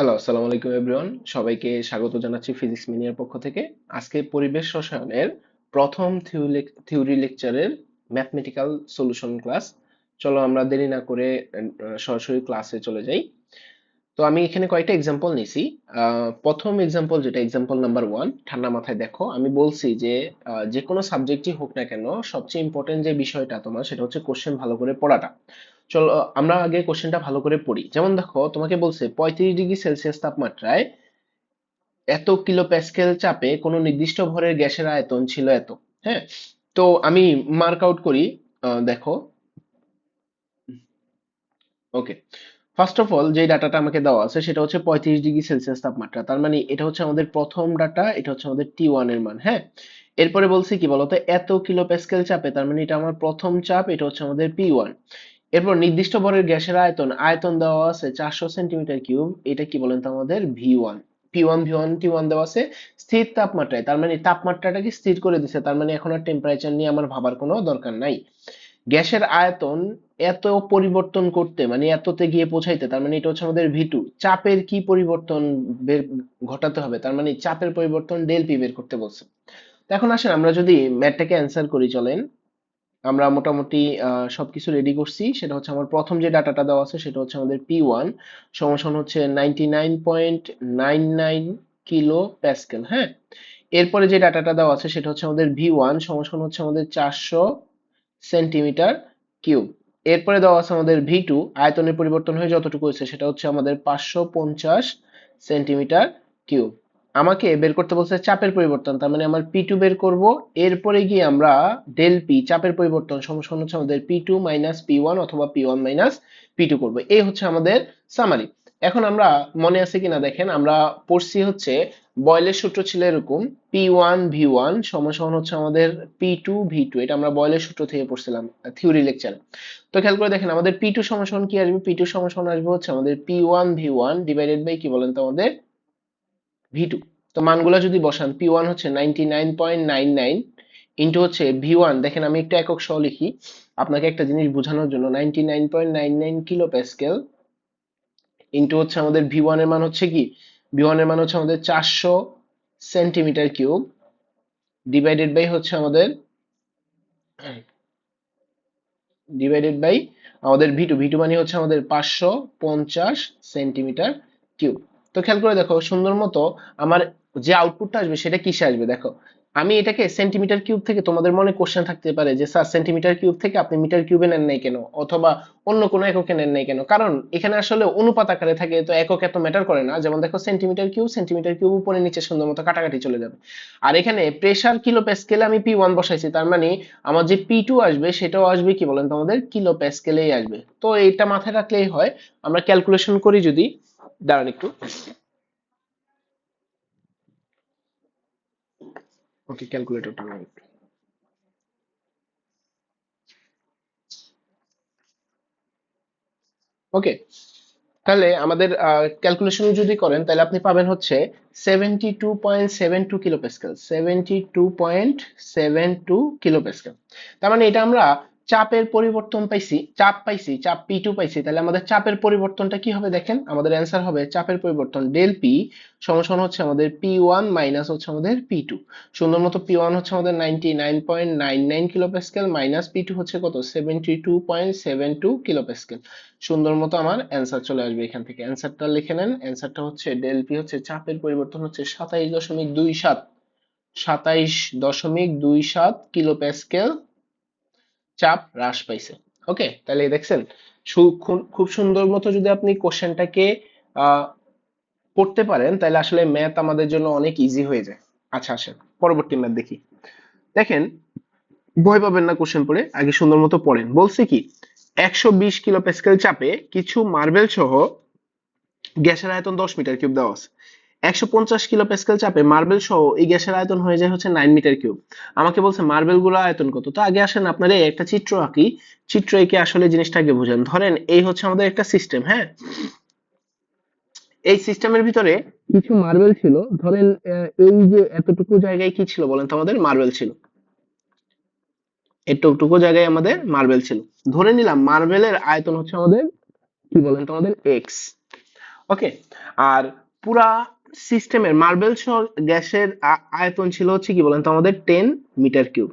Hello, আসসালামু আলাইকুম everyone. সবাইকে স্বাগত জানাচ্ছি ফিজিক্স মিনিয়ার পক্ষ থেকে। আজকে পরিবেশ রসায়নের প্রথম থিওরি লেকচারের ম্যাথমেটিক্যাল সলিউশন ক্লাস। চলো আমরা দেরি না করে সরাসরি ক্লাসে চলে যাই। তো আমি এখানে কয়েকটা এক্সাম্পল নিছি। প্রথম এক্সাম্পল যেটা এক্সাম্পল নাম্বার 1, ঠান্ডা মাথায় দেখো। আমি বলছি যে যে কোনো সাবজেক্টই হোক না কেন, সবচেয়ে ইম্পর্টেন্ট যে বিষয়টা তোমার সেটা হচ্ছে কোশ্চেন ভালো করে পড়াটা। চলো আমরা আগে কোশ্চেনটা ভালো করে পড়ি। যেমন দেখো, তোমাকে বলছে 35 ডিগ্রি সেলসিয়াস তাপমাত্রায় এত কিলো প্যাসকেল চাপে কোনো নির্দিষ্ট ভরের গ্যাসের আয়তন ছিল এত। হ্যাঁ, তো আমি মার্ক আউট করি। দেখো, ওকে, ফার্স্ট অফ অল যে ডাটাটা আমাকে দেওয়া আছে সেটা হচ্ছে 35 ডিগ্রি সেলসিয়াস তাপমাত্রা। তার মানে এটা হচ্ছে আমাদের প্রথম ডাটা, এটা হচ্ছে আমাদের T1 এর মান। হ্যাঁ, এরপরে বলছি কি বলতো, এত কিলো প্যাসকেল চাপে, তার মানে এটা আমার প্রথম চাপ, এটা হচ্ছে আমাদের P1। এরপর নির্দিষ্ট ভরের গ্যাসের আয়তন, আয়তন দেওয়া আছে 400 সেন্টিমিটার কিউব, এটা কি বলেন তো আমাদের V1। P1 V1 T1 দেওয়া আছে স্থির তাপমাত্রায়, তার মানে তাপমাত্রাটাকে স্থির করে দিছে, তার মানে এখন আর টেম্পারেচার নিয়ে আমার ভাবার কোনো দরকার নাই। গ্যাসের আয়তন এত পরিবর্তন করতে, মানে এততে গিয়ে পৌঁছাইতে, তার মানে এটা হচ্ছে আমাদের V2। চাপের কি পরিবর্তন ঘটাতে হবে, তার মানে চাপের পরিবর্তন ডেল পি বের করতে বলছে। তো এখন আসেন আমরা যদি ম্যাথটাকে অ্যান্সার করি, চলেন। আমরা মোটামুটি সবকিছু রেডি করছি। সেটা হচ্ছে আমার প্রথম যে ডাটাটা দেওয়া আছে সেটা হচ্ছে আমাদের P1 সমান হচ্ছে 99.99 কিলো প্যাসকেল। হ্যাঁ, এরপরে যে ডাটাটা দেওয়া আছে সেটা হচ্ছে আমাদের V1 সমান হচ্ছে আমাদের 400 সেন্টিমিটার কিউব। এরপরে দেওয়া আছে আমাদের V2, আয়তনের পরিবর্তন হয়ে যতটুকু হয়েছে সেটা হচ্ছে আমাদের 550 সেন্টিমিটার কিউব। আমাকে বের করতে বলছে চাপের পরিবর্তন, তার মানে আমার P2 বের করব। এরপরে গিয়ে আমরা ডেল পি, চাপের পরিবর্তন সমান হচ্ছে আমাদের P2 মাইনাস P1 অথবা P1 মাইনাস P2 করব। এই হচ্ছে আমাদের সামারি। এখন আমরা, মনে আছে কিনা দেখেন, আমরা পড়ছি হচ্ছে বয়েলের সূত্র ছিল এরকম, P1 V1 সমান হচ্ছে আমাদের P2 V2। এটা আমরা বয়েলের সূত্র থেকে পড়ছিলাম থিওরি লেকচারে। তো খেয়াল করে দেখেন আমাদের P2 সমান কি আসবে, P2 সমান আসবে হচ্ছে আমাদের P1 V1 ডিভাইডেড বাই কি বলেন তো আমাদের V2। তো মানগুলো যদি বসান, P1 হচ্ছে 99.99 ইন্টু হচ্ছে V1, দেখেন আমি একটু একক সহ লিখি আপনাকে একটা জিনিস বোঝানোর জন্য, 99.99 কিলো প্যাসকেল ইন্টু হচ্ছে আমাদের V1 এর মান হচ্ছে কি, V1 এর মান হচ্ছে আমাদের 400 সেন্টিমিটার কিউব ডিভাইডেড বাই হচ্ছে আমাদের V2 মানে হচ্ছে আমাদের 550 সেন্টিমিটার কিউব। তো খেয়াল করে দেখো সুন্দর মতো আমার যে আউটপুটটা আসবে সেটা কিসে আসবে। দেখো, আমি এটাকে সেন্টিমিটার কিউব থেকে, তোমাদের মনে কোশ্চেন থাকতে পারে যে স্যার সেন্টিমিটার কিউব থেকে আপনি মিটার কিউবে নেন নাই কেন, অথবা অন্য কোনো এককে নেন নাই কেন। কারণ এখানে আসলে অনুপাত আকারে থাকে, তো একক এত ম্যাটার করে না। যেমন দেখো, সেন্টিমিটার কিউব উপরে নিচে সুন্দর মতো কাটাকাটি চলে যাবে। আর এখানে প্রেসার কিলো প্যাসকেলে আমি P1 বসাইছি, তার মানে আমার যে P2 আসবে সেটাও আসবে কি বলেন তো আমাদের কিলো প্যাসকেলেই আসবে। তো এটা মাথায় রাখলেই হয়। আমরা ক্যালকুলেশন করি যদি, দাঁড়ান একটু, ওকে ক্যালকুলেটর টানান একটু। ওকে, তাহলে আমাদের ক্যালকুলেশন যদি করেন তাহলে আপনি পাবেন হচ্ছে 72.72 কিলো প্যাসকেল, 72.72 কিলো প্যাসকেল। তার মানে এটা আমরা চাপের পরিবর্তন পাইছি, চাপ P2 পাইছি। তাহলে আমাদের চাপের পরিবর্তনটা কি হবে দেখেন, আমাদের অ্যান্সার হবে চাপের পরিবর্তন ডেল পি সমান হচ্ছে আমাদের P1 মাইনাস হচ্ছে আমাদের P2। সুন্দর মতো P1 হচ্ছে আমাদের 99.99 কিলো প্যাসকেল মাইনাস P2 হচ্ছে কত, 72.72 কিলো প্যাসকেল। সুন্দর মতো আমার অ্যান্সার চলে আসবে। এখান থেকে অ্যান্সারটা লিখে নেন। অ্যান্সারটা হচ্ছে ডেল পি হচ্ছে চাপের পরিবর্তন হচ্ছে 27.27 কিলো প্যাসকেল চাপ হ্রাস পাইছে। ওকে, তাহলে দেখছেন খুব সুন্দর মতো যদি আপনি কোশ্চেনটাকে আহ পড়তে পারেন তাহলে আসলে ম্যাথ আমাদের জন্য অনেক ইজি হয়ে যায়। আচ্ছা আসেন পরবর্তী ম্যাথ দেখি। দেখেন, ভয় পাবেন না, কোশ্চেন পড়ে আগে সুন্দর মতো পড়েন। বলছে কি, 120 কিলো প্যাসকেল চাপে কিছু মার্বেল সহ গ্যাসের আয়তন 10 মিটার কিউব দেওয়া আছে। 150 কিলো প্যাসকেল চাপে মার্বেল সহ এই গ্যাসের আয়তন হয়ে যায় হচ্ছে 9 মিটার কিউব। আমাকে বলছে মার্বেল গুলো আয়তন কত। তো আগে আসেন আপনারা একটা চিত্র আঁকি, চিত্র এঁকে আসলে জিনিসটাকে বুঝেন। ধরেন এই হচ্ছে আমাদের একটা সিস্টেম। হ্যাঁ, এই সিস্টেমের ভিতরে কিছু মার্বেল ছিল। ধরেন এই যে এতটুকু জায়গায় কি ছিল বলেন তো আমাদের মার্বেল ছিল, এতটুকু জায়গায় আমাদের মার্বেল ছিল। ধরে নিলাম মার্বেলের আয়তন হচ্ছে আমাদের কি বলেন তো আমাদের এক্স। ওকে। আর পুরা সিস্টেমের মার্বেল সহ গ্যাসের আয়তন ছিল হচ্ছে কি বলেন তো আমাদের 10 মিটার কিউব।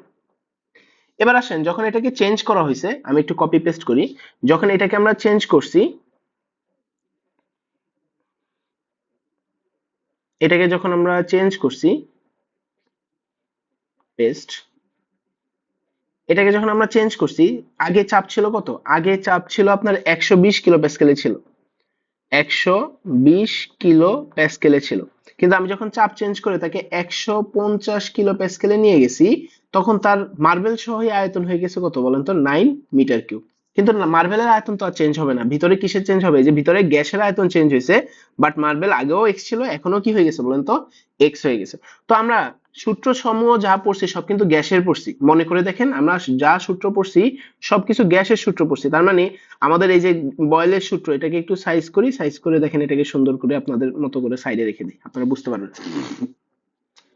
এবার আসেন যখন এটাকে চেঞ্জ করা হয়েছে, আমি একটু কপি পেস্ট করি। যখন এটাকে আমরা চেঞ্জ করছি, এটাকে যখন আমরা চেঞ্জ করছি, পেস্ট, এটাকে যখন আমরা চেঞ্জ করছি, আগে চাপ ছিল কত? আগে চাপ ছিল আপনার 120 কিলো প্যাসকেলে ছিল, 120 কিলো প্যাসকেলে ছিল। কিন্তু আমি যখন চাপ চেঞ্জ করে তাকে 150 কিলো প্যাসকেলে নিয়ে গেছি, তখন তার মার্বেল সহ আয়তন হয়ে গেছে কত বলেন তো? 9 মিটার কিউব। কিন্তু মার্বেলের আয়তন তো আর চেঞ্জ হবে না, ভিতরে কিসের চেঞ্জ হবে? যে ভিতরে গ্যাসের আয়তন চেঞ্জ হয়েছে, বাট মার্বেল আগেও এক্স ছিল, এখনো কি হয়ে গেছে বলেন তো? এক্স হয়ে গেছে। তো আমরা সূত্র সমূহ যা পড়ছি সব কিন্তু গ্যাসের পড়ছি, মনে করে দেখেন আমরা যা সূত্র পড়ছি সবকিছু গ্যাসের সূত্র পড়ছি। তার মানে আমাদের এই যে বয়েলের সূত্র, এটাকে একটু সাইজ করি, সাইজ করে দেখেন, এটাকে সুন্দর করে আপনাদের মতো করে সাইডে রেখে দিই, আপনারা বুঝতে পারবেন।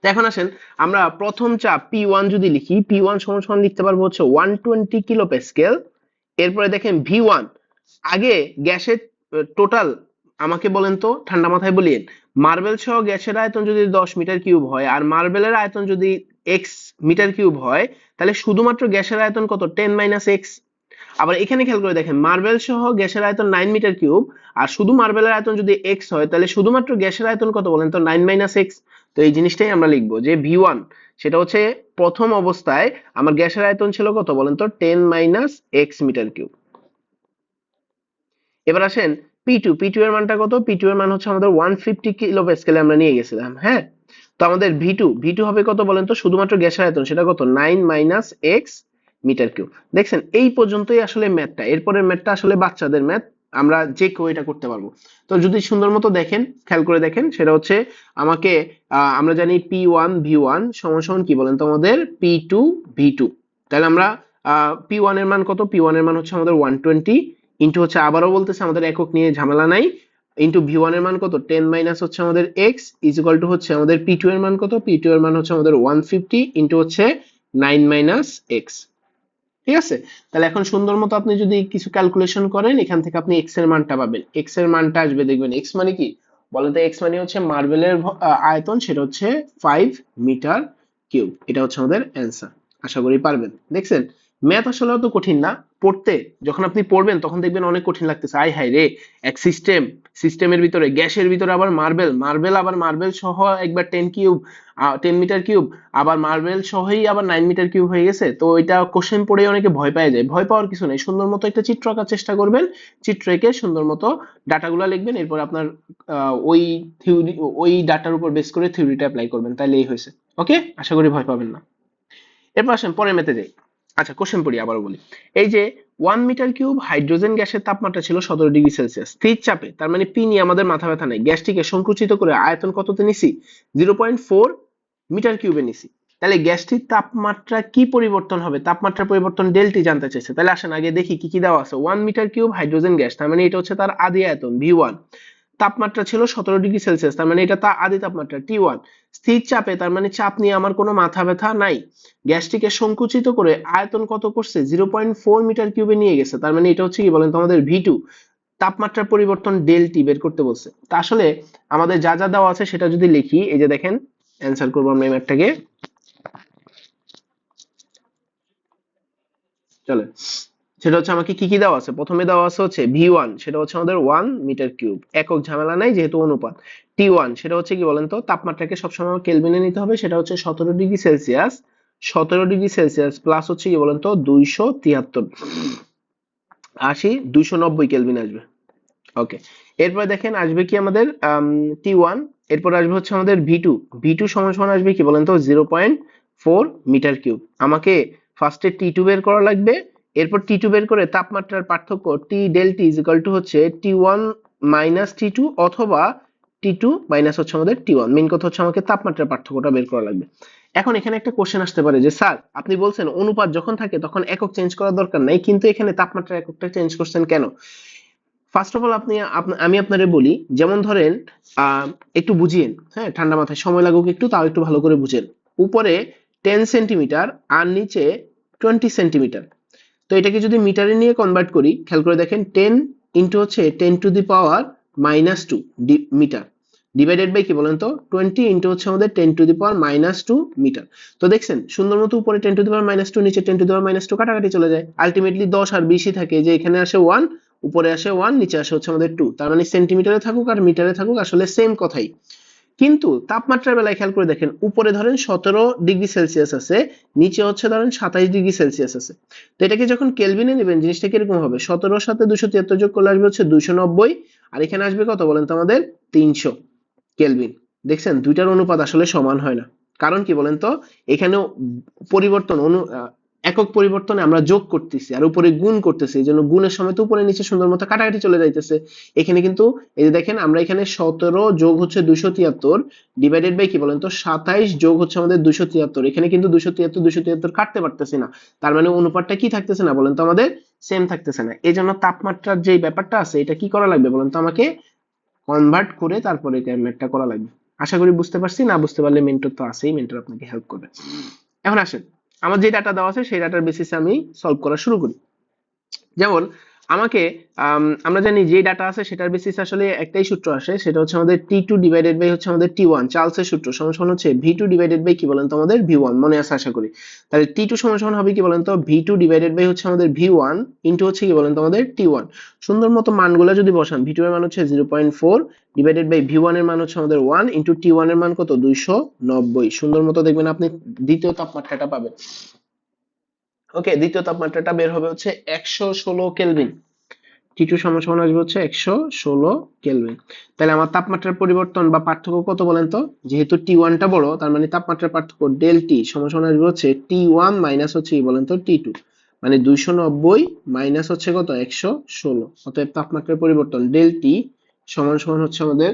তো এখন আসেন আমরা প্রথম চাপ P1 যদি লিখি, P1 সমান সমান লিখতে পারবো হচ্ছে 120 কিলো প্যাসকেল। এরপরে দেখেন V1, আগে গ্যাসের টোটাল, আমাকে বলেন তো ঠান্ডা মাথায় বলিয়েন, মার্বেল সহ গ্যাসের আয়তন যদি 10 মিটার কিউব হয় আর মার্বেলের আয়তন যদি x মিটার কিউব হয়, তাহলে শুধুমাত্র গ্যাসের আয়তন কত? 10 - x। আবার এখানে খেয়াল করে দেখেন, মার্বেল সহ গ্যাসের আয়তন 9 মিটার কিউব, আর শুধু মার্বেলের আয়তন যদি এক্স হয়, তাহলে শুধুমাত্র গ্যাসের আয়তন কত বলেন তো? 9 - x। তো এই জিনিসটাই আমরা লিখবো যে V1, সেটা হচ্ছে প্রথম অবস্থায় আমার গ্যাসের আয়তন ছিল কত বলেন তো? 10 - x মিটার কিউব। এবার আসেন P2 এর মানটা কত? P2 এর মান হচ্ছে আমাদের 150 কিলো প্যাসকেলে আমরা নিয়ে গেছিলাম, হ্যাঁ। তো আমাদের V2 হবে কত বলেন তো? শুধুমাত্র গ্যাসের আয়তন, সেটা কত? 9 - x মিটার কিউব। দেখছেন, এই পর্যন্তই আসলে ম্যাথটা। এরপরের ম্যাথটা আসলে বাচ্চাদের ম্যাথ, আমরা যে কেউ এটা করতে পারবো। তো যদি সুন্দর মতো দেখেন, খেয়াল করে দেখেন, সেটা হচ্ছে আমাকে আমরা জানি P1 V1 সমান সমান কি বলেন তো আমাদের? P2 V2। তাহলে আমরা P1 এর মান কত? P1 এর মান হচ্ছে আমাদের 120, ইন্টু হচ্ছে, আবারও বলতেছে আমাদের একক নিয়ে ঝামেলা নাই, ইন্টু V1 এর মান কত? 10 মাইনাস হচ্ছে আমাদের x, ইজ ইকুয়াল টু হচ্ছে আমাদের P2 এর মান কত? P2 এর মান হচ্ছে আমাদের 150, ইন্টু হচ্ছে 9 - x। ঠিক আছে? তাহলে এখন সুন্দর মতো আপনি যদি কিছু ক্যালকুলেশন করেন, এখান থেকে আপনি x এর মানটা পাবেন। x এর মানটা আসবে, দেখবেন x মানে কি বলেন তো? x মানে হচ্ছে মার্বেলের আয়তন, সেটা হচ্ছে 5 মিটার কিউব। এটা হচ্ছে আমাদের অ্যান্সার। আশা করি পারবেন। দেখছেন, ম্যাথ আসলে অত কঠিন না পড়তে, যখন আপনি পড়বেন তখন দেখবেন অনেক কঠিন লাগতেছে, আয় হায় রে, এক সিস্টেমের ভিতরে, গ্যাসের ভিতরে আবার মার্বেল আবার মার্বেল সহ একবার 10 মিটার কিউব, আবার মার্বেল সহই আবার 9 মিটার কিউব হয়ে গেছে। তো এটা কোশ্চেন পড়ে অনেকে ভয় পেয়ে যায়। ভয় পাওয়ার কিছু নেই, সুন্দর মতো একটা চিত্র আঁকার চেষ্টা করবেন, চিত্র এঁকে সুন্দর মতো ডাটাগুলো লিখবেন, এরপর আপনার ওই থিওরি, ওই ডাটার উপর বেস করে থিওরিটা অ্যাপ্লাই করবেন, তাইলেই হয়েছে। ওকে, আশা করি ভয় পাবেন না। এরপর আসেন পরের মেতে যাই। আচ্ছা, কোশ্চেন পড়ি, আবারও বলি। এই যে 1 মিটার কিউব হাইড্রোজেন গ্যাসের তাপমাত্রা ছিল 17 ডিগ্রি সেলসিয়াস স্থির চাপে, তার মানে পি নিয়ে আমাদের মাথা ব্যথা নেই, গ্যাসটিকে সংকুচিত করে আয়তন কততে নিছি? 0.4 মিটার কিউবে নিছি। তাহলে গ্যাসটির তাপমাত্রা কি পরিবর্তন হবে? তাপমাত্রা পরিবর্তন ডেলটি জানতে চাইছে। তাহলে আসেন আগে দেখি কি কি দেওয়া আছে। 1 মিটার কিউব হাইড্রোজেন গ্যাস, তার মানে এটা হচ্ছে তার আদি আয়তন V1। তাপমাত্রা ছিল 17 ডিগ্রি সেলসিয়াস, তার মানে এটা তার আদি তাপমাত্রা T1। স্থির চাপে, তার মানে চাপ নিয়ে আমার কোনো মাথা ব্যথা নাই। গ্যাসটিকে সংকুচিত করে আয়তন কত করছে? 0.4 মিটার কিউবে নিয়ে গেছে, তার মানে এটা হচ্ছে কি বলেন তো আমাদের V2। তাপমাত্রার পরিবর্তন ডেলটি বের করতে বলছে। তা আসলে আমাদের যা যা দেওয়া আছে সেটা যদি লিখি, এই যে দেখেন, অ্যান্সার করবো আমরা এই ম্যাথটাকে। চলে, সেটা হচ্ছে আমাকে কি কি দেওয়া আছে। প্রথমে দেওয়া আছে হচ্ছে V1, সেটা হচ্ছে আমাদের 1 মিটার কিউব, একক ঝামেলা নাই যেহেতু অনুপাত। T1 সেটা হচ্ছে কি বলেন তো? তাপমাত্রাকে সবসময় কেলভিনে নিতে হবে, সেটা হচ্ছে 17 degree Celsius. 17 degree Celsius plus হচ্ছে কি বলেন তো? 273, 290 কেলভিন আসবে। ওকে, এরপর দেখেন আসবে কি আমাদের T1, এরপর আসবে হচ্ছে আমাদের V2 সমান সমান আসবে কি বলেন তো? 0.4 মিটার কিউব। আমাকে ফার্স্টে T2 বের করা লাগবে, এরপর T2 বের করে তাপমাত্রার পার্থক্য T del T is equal to হচ্ছে T1 মাইনাস T2, অথবা T2 মাইনাস হচ্ছে আমাদের T1। মেইন কথা হচ্ছে আমাকে তাপমাত্রার পার্থক্যটা বের করা লাগবে। এখন এখানে একটা কোশ্চেন আসতে পারে যে স্যার, আপনি বলছেন অনুপাত যখন থাকে তখন একক চেঞ্জ করার দরকার নাই, কিন্তু এখানে তাপমাত্রার এককটা চেঞ্জ করছেন কেন? ফার্স্ট অফ অল আমি আপনারে বলি, যেমন ধরেন একটু বুঝিয়েন, হ্যাঁ, ঠান্ডা মাথায়, সময় লাগুক একটু, তাও একটু ভালো করে বুঝেন। উপরে 10 সেন্টিমিটার আর নিচে 20 সেন্টিমিটার। তো এটাকে যদি মিটারে নিয়ে কনভার্ট করি, খেয়াল করে দেখেন, 10 ইন্টু হচ্ছে 10 to the power -2 metre divided by কি বলেন তো 20 ইন্টু হচ্ছে আমাদের 10⁻⁻2 মিটার। তো দেখছেন সুন্দর মতো উপরে 10⁻2 নিচে 10⁻2 কাটাকাটি চলে যায়, আলটিমেটলি 10 আর 20ই থাকে, যে এখানে আসে 1, উপরে আসে 1, নিচে আসে হচ্ছে আমাদের 2, তার মানে সেন্টিমিটারে থাকুক আর মিটারে থাকুক আসলে সেম কথাই। কিন্তু তাপমাত্রার বেলায় খেয়াল করে দেখেন, উপরে ধরেন 17 ডিগ্রি সেলসিয়াস আছে, নিচে হচ্ছে ধরেন 27 ডিগ্রি সেলসিয়াস আছে। তো এটাকে যখন কেলভিনে নেবেন জিনিসটা কিরকম হবে, 17 সাথে 273 যোগ করলে আসবে হচ্ছে 290, আর এখানে আসবে কত বলেন তো আমাদের 300 কেলভিন। দেখছেন দুইটার অনুপাত আসলে সমান হয় না, কারণ কি বলেন তো, এখানেও পরিবর্তন একক পরিবর্তনে আমরা যোগ করতেছি আর উপরে গুণ করতেছি, এই জন্য গুণের সময় তো উপরে নিচে সুন্দর মতো কাটাকাটি চলে যাইতেছে। এখানে কিন্তু এই যে দেখেন আমরা এখানে 17 যোগ হচ্ছে 273 ডিভাইডেড বাই কি বলেন তো 27 যোগ হচ্ছে আমাদের 273, এখানে কিন্তু 273 কাটতে পারতেছি না, তার মানে অনুপাতটা কি থাকতেছে না বলেন তো আমাদের সেম থাকতেছে না। এই জন্য তাপমাত্রার যে ব্যাপারটা আছে এটা কি করা লাগবে বলেন তো আমাকে কনভার্ট করে তারপরে এটা ম্যাথটা করা লাগবে। আশা করি বুঝতে পারছি, না বুঝতে পারলে মেন্টর তো আছেই, মেন্টর আপনাকে হেল্প করবে। এখন আসেন আমার যে ডাটা দেওয়া আছে সেই ডাটার বেসিসে আমি সলভ করা শুরু করি। যেমন আমাকে আমরা জানি যে ডাটা আছে সেটার বেসিস আসলে একটাই সূত্র আসে, সেটা হচ্ছে আমাদের T2 ডিভাইডেড বাই হচ্ছে আমাদের T1, চার্লসের সূত্র সমান হচ্ছে V2 ডিভাইডেড বাই কি বলেন তো আমাদের V1, মনে আছে আশা করি। তাহলে T2 সমান হবে কি বলেন তো V2 ডিভাইডেড বাই হচ্ছে আমাদের V1 ইনটু হচ্ছে কি বলেন তো আমাদের T1। সুন্দর মতো মানগুলো যদি বসান, V2 এর মান হচ্ছে 0.4 ডিভাইডেড বাই V1 এর মান হচ্ছে আমাদের 1 ইনটু T1 এর মান কত 290, সুন্দর মতো দেখবেন আপনি দ্বিতীয় তাপমাত্রাটা পাবেন। ওকে, দ্বিতীয় তাপমাত্রাটা বের হবে হচ্ছে 116 কেলভিন। T2 সমান আসবে হচ্ছে 116 কেলভিন। তাহলে আমার তাপমাত্রার পরিবর্তন বা পার্থক্য কত বলেন তো, যেহেতু T1 টা বড় তার মানে তাপমাত্রার পার্থক্য ডেল T সমান আসবে হচ্ছে T1 মাইনাস হচ্ছে কি বলেন তো T2, মানে 290 মাইনাস হচ্ছে কত 116, অতএব তাপমাত্রার পরিবর্তন ডেল T সমান হচ্ছে আমাদের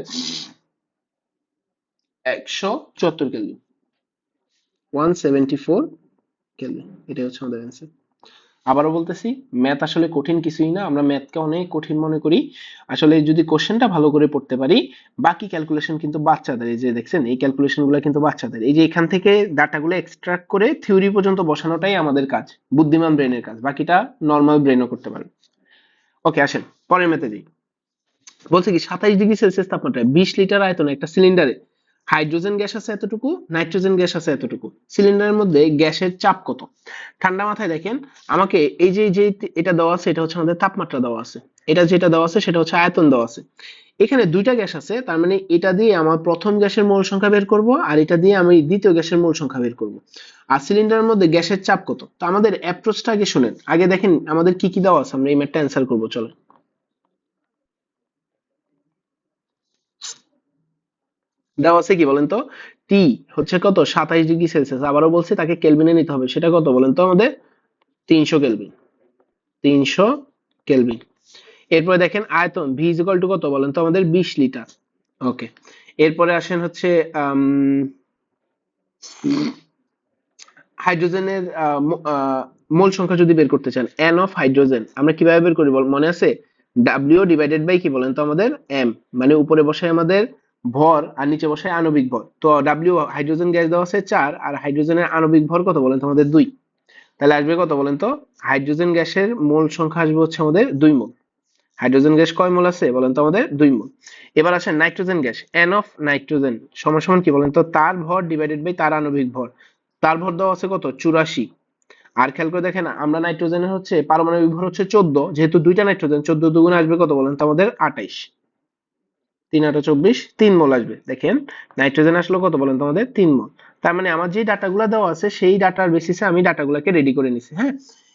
174 কেলভিন, 174 কেলভিন। এটা হচ্ছে আমাদের অ্যান্সার। আবারও বলতেছি, ম্যাথ আসলে কঠিন কিছুই না, আমরা ম্যাথকে অনেক কঠিন মনে করি, আসলে যদি কোশ্চেনটা ভালো করে পড়তে পারি বাকি ক্যালকুলেশন কিন্তু বাচ্চাদের, এই যে দেখছেন এই ক্যালকুলেশন গুলো কিন্তু বাচ্চাদের, এই যে এখান থেকে ডাটাগুলো এক্সট্রাক্ট করে থিওরি পর্যন্ত বসানোটাই আমাদের কাজ, বুদ্ধিমান ব্রেনের কাজ, বাকিটা নর্মাল ব্রেনও করতে পারে। ওকে আসেন পরের ম্যাথে যাই। বলছে কি 27 ডিগ্রি সেলসিয়াস তাপমাত্রায় 20 লিটার আয়তনে একটা সিলিন্ডারে হাইড্রোজেন গ্যাস আছে এতটুকু, নাইট্রোজেন গ্যাস আছে এতটুকু, সিলিন্ডারের মধ্যে গ্যাসের চাপ কত। ঠান্ডা মাথায় দেখেন, আমাকে এই যে যে এটা দেওয়া আছে এটা হচ্ছে আমাদের তাপমাত্রা দেওয়া আছে, এটা যেটা দেওয়া আছে সেটা হচ্ছে আয়তন দেওয়া আছে। এখানে দুইটা গ্যাস আছে, তার মানে এটা দিয়ে আমার প্রথম গ্যাসের মোল সংখ্যা বের করব আর এটা দিয়ে আমি দ্বিতীয় গ্যাসের মোল সংখ্যা বের করব। আর সিলিন্ডারের মধ্যে গ্যাসের চাপ কত, তো আমাদের অ্যাপ্রোচটা আগে শুনেন, আগে দেখেন আমাদের কি কি দেওয়া আছে, আমরা এই ম্যাথটা অ্যান্সার করবো চলো। দেওয়া আছে কি বলেন তো, টি হচ্ছে কত 27 ডিগ্রি সেলসিয়াস, আবারও বলছি তাকে কেলভিনে নিতে হবে, সেটা কত বলেন তো আমাদের 300 কেলভিন, 300 কেলভিন। এরপরে দেখেন আয়তন ভি ইজ ইকুয়াল টু কত বলেন তো আমাদের 20 লিটার। ওকে, এরপরে আসেন হচ্ছে হাইড্রোজেনের মোল সংখ্যা যদি বের করতে চান, এন অফ হাইড্রোজেন আমরা কিভাবে বের করি মনে আছে, ডাব্লিউ ডিভাইডেড বাই কি বলেন তো আমাদের এম, মানে উপরে বসায় আমাদের ভর আর নিচে বসায় আণবিক ভর। তো ডাব্লিউ হাইড্রোজেন গ্যাস দেওয়া আছে 4 আর হাইড্রোজেনের আণবিক ভর কত বলেন তো আমাদের 2, তাহলে আসবে কত বলেন তো হাইড্রোজেন গ্যাসের মোল সংখ্যা আসবে হচ্ছে আমাদের 2 মোল। হাইড্রোজেন গ্যাস কয় মোল আছে বলেন তো আমাদের 2 মোল। এবার আসেন nitrogen gas, N of nitrogen সমান কি বলেন তো তার ভর ডিভাইডেড বাই তার আণবিক ভর, তার ভর দেওয়া আছে কত 84, আর খেয়াল করে দেখেন আমরা নাইট্রোজেনের হচ্ছে পারমাণবিক ভর হচ্ছে 14, যেহেতু দুইটা নাইট্রোজেন 14 দুগুণে আসবে কত বলেন তো আমাদের 28, 3 8 24, 3 মোল আসবে। দেখেন নাইট্রোজেন আসলো কত বলেন তো আমাদের 3 মোল। তার মানে আমার যে ডাটাগুলো দেওয়া আছে সেই ডাটার বেসিসে আমি ডাটাগুলোকে রেডি করে নিছি। হ্যাঁ,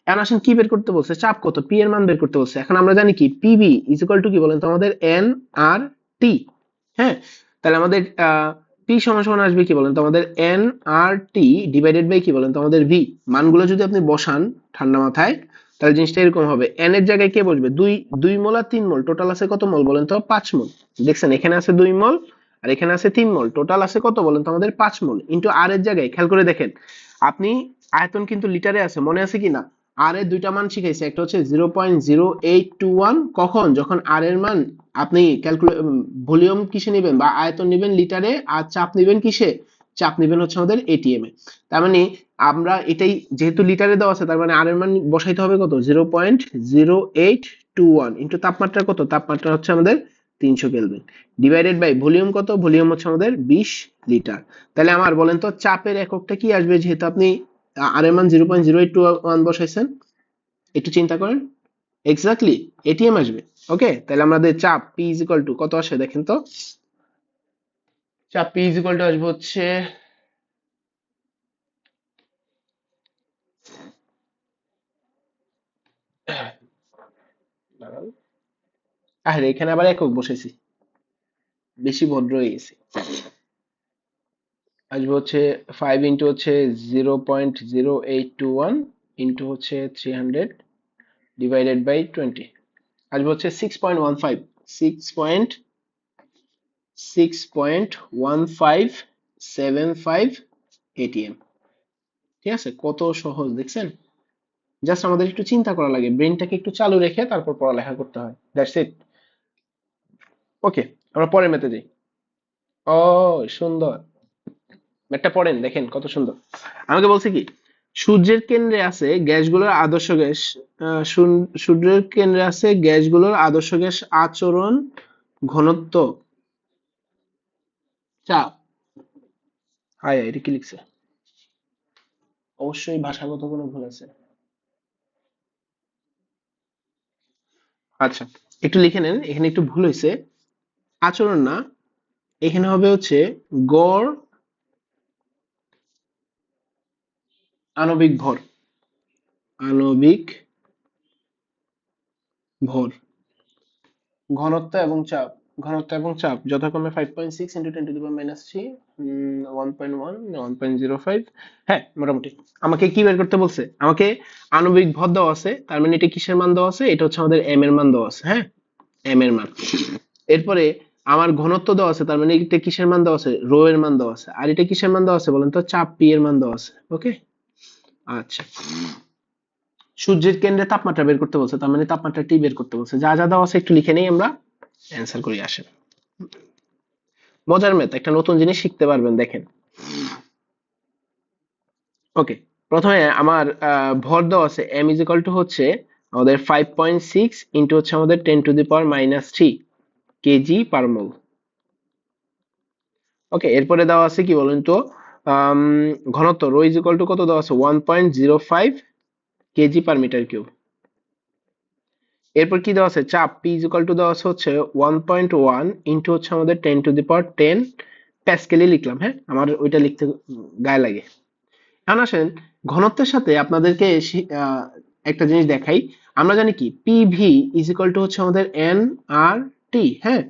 এখন আসেন কি বের করতে বলছে, চাপ কত, পি এর মান বের করতে বলছে। এখন আমরা জানি কি পিবি ইজ ইকুয়াল টু কি বলেন তো আমাদের এন আর টি। হ্যাঁ, তাহলে আমাদের পি সমান আসবে কি বলেন তো আমাদের N R T divided by কি বলেন তো আমাদের ভি। মানগুলো যদি আপনি বসান ঠান্ডা মাথায় তাহলে জিনিসটা এরকম হবে, এন এর জায়গায় কে বসবে, 2 মোল আর 3 মোল, টোটাল আছে কত মোল বলেন তো 5 মোল। দেখছেন এখানে আছে 2 মোল আর এখানে আছে 3 মোল, টোটাল আছে কত বলেন তো আমাদের 5 মোল, ইনটু আর এর জায়গায় খেয়াল করে দেখেন আপনি আয়তন কিন্তু লিটারে আছে, মনে আছে কি না, আর এর দুইটা মান শিখাইছে, একটা হচ্ছে 0.0821, কখন যখন আর এর মান আপনি ভলিউম কিসে নেবেন বা আয়তন নেবেন লিটারে, আর চাপ নেবেন কিসে, চাপ নেবেন হচ্ছে আমাদের এটিএম এ। তার মানে আমরা এটাই যেহেতু লিটারে দেওয়া আছে তার মানে আর এর মান বসাইতে হবে কত 0.0821 ইনটু তাপমাত্রা কত, তাপমাত্রা হচ্ছে আমাদের 300 কেলভিন ডিভাইডেড বাই ভলিউম কত, ভলিউম হচ্ছে আমাদের 20 লিটার। তাহলে আমার বলেন তো চাপের এককটা কি আসবে, যেহেতু আপনি আর এর মান 0.0821 বসাইছেন, একটু চিন্তা করেন। এক্স্যাক্টলি এটিএম আসবে। ওকে, তাহলে আমাদের চাপ P ইজ ইকুয়াল টু কত আসে দেখেন তো। চাপ P ইজ ইকুয়াল টু আসবে হচ্ছে আরে এখানে আবার একক বসাইছি, বেশি ভদ্র হয়ে গেছি। আসবে হচ্ছে 5 ইন্টু হচ্ছে 0.0821 ইন্টু হচ্ছে 300 ডিভাইডেড বাই 20, আসবে হচ্ছে 6.15, 6.1575 এটিএম। ঠিক আছে, কত সহজ দেখছেন। জাস্ট আমাদের একটু চিন্তা করা লাগে, ব্রেনটাকে একটু চালু রেখে তারপর পড়ালেখা করতে হয়, দ্যাটস ইট। ওকে, আমরা পরের ম্যাথে যাই। ও সুন্দর, ম্যাথটা পড়েন দেখেন কত সুন্দর। আমাকে বলছে কি, সূর্যের কেন্দ্রে আছে গ্যাসগুলোর আদর্শ গ্যাস, সূর্যের কেন্দ্রে আছে গ্যাসগুলোর আদর্শ গ্যাস আচরণ ঘনত্ব চাপ। হাই, এটা কি লিখছে? অবশ্যই ভাষাগত কোনো ভুল আছে। আচ্ছা, একটু লিখে নেন, এখানে একটু ভুল হয়েছে, আচরণ না, এখানে হবে হচ্ছে গড় আণবিক ভর, আণবিক ভর, ঘনত্ব এবং চাপ, ঘনত্ব এবং চাপ যথাক্রমে 5.6 ইন্টু 10⁻³ 1.1 1.05। হ্যাঁ মোটামুটি। আমাকে কি বের করতে বলছে, আমাকে আণবিক ভর দেওয়া আছে, তার মানে এটা কিসের মান দেওয়া আছে, এটা হচ্ছে আমাদের এম এর মান দেওয়া আছে। হ্যাঁ, এম এর মান। এরপরে আমার ঘনত্ব দেওয়া আছে, তার মানে এটা কিসের মান দেওয়া আছে, রো এর মান দেওয়া আছে। আর এটা কিসের মান দেওয়া আছে বলেন তো, চাপ পি এর মান দেওয়া আছে। ওকে, আচ্ছা। সূর্যের কেন্দ্রে তাপমাত্রা বের করতে বলছে, তার মানে তাপমাত্রা টি বের করতে বলছে। যা যা দেওয়া আছে একটু লিখে নেই, আমরা অ্যান্সার করি আসেন। মজার ম্যাথ, একটা নতুন জিনিস শিখতে পারবেন দেখেন। ওকে, প্রথমে আমার ভর দেওয়া আছে এম ইজ ইকুয়াল টু হচ্ছে আমাদের 5.6 ইন্টু হচ্ছে আমাদের 10⁻³ কেজি পার মোল। ওকে, এরপরে দেওয়া আছে কি বলেন তো, আম, ঘনত্ব রো ইজ ইকুয়াল টু কত দেওয়া আছে, 1.05 কেজি পার মিটার কিউব। এরপর কি দেওয়া আছে, চাপ পি ইজ ইকুয়াল টু দেওয়া আছে হচ্ছে 1.1 ইন্টু হচ্ছে আমাদের 10⁻10 প্যাসকেলই লিখলাম। হ্যাঁ, আমার ওইটা লিখতে গায়ে লাগে। এখন আসেন ঘনত্বের সাথে আপনাদেরকে একটা জিনিস দেখাই। আমরা জানি কি পিভি ইজ ইকুয়াল টু হচ্ছে আমাদের এন আর টি। হ্যাঁ,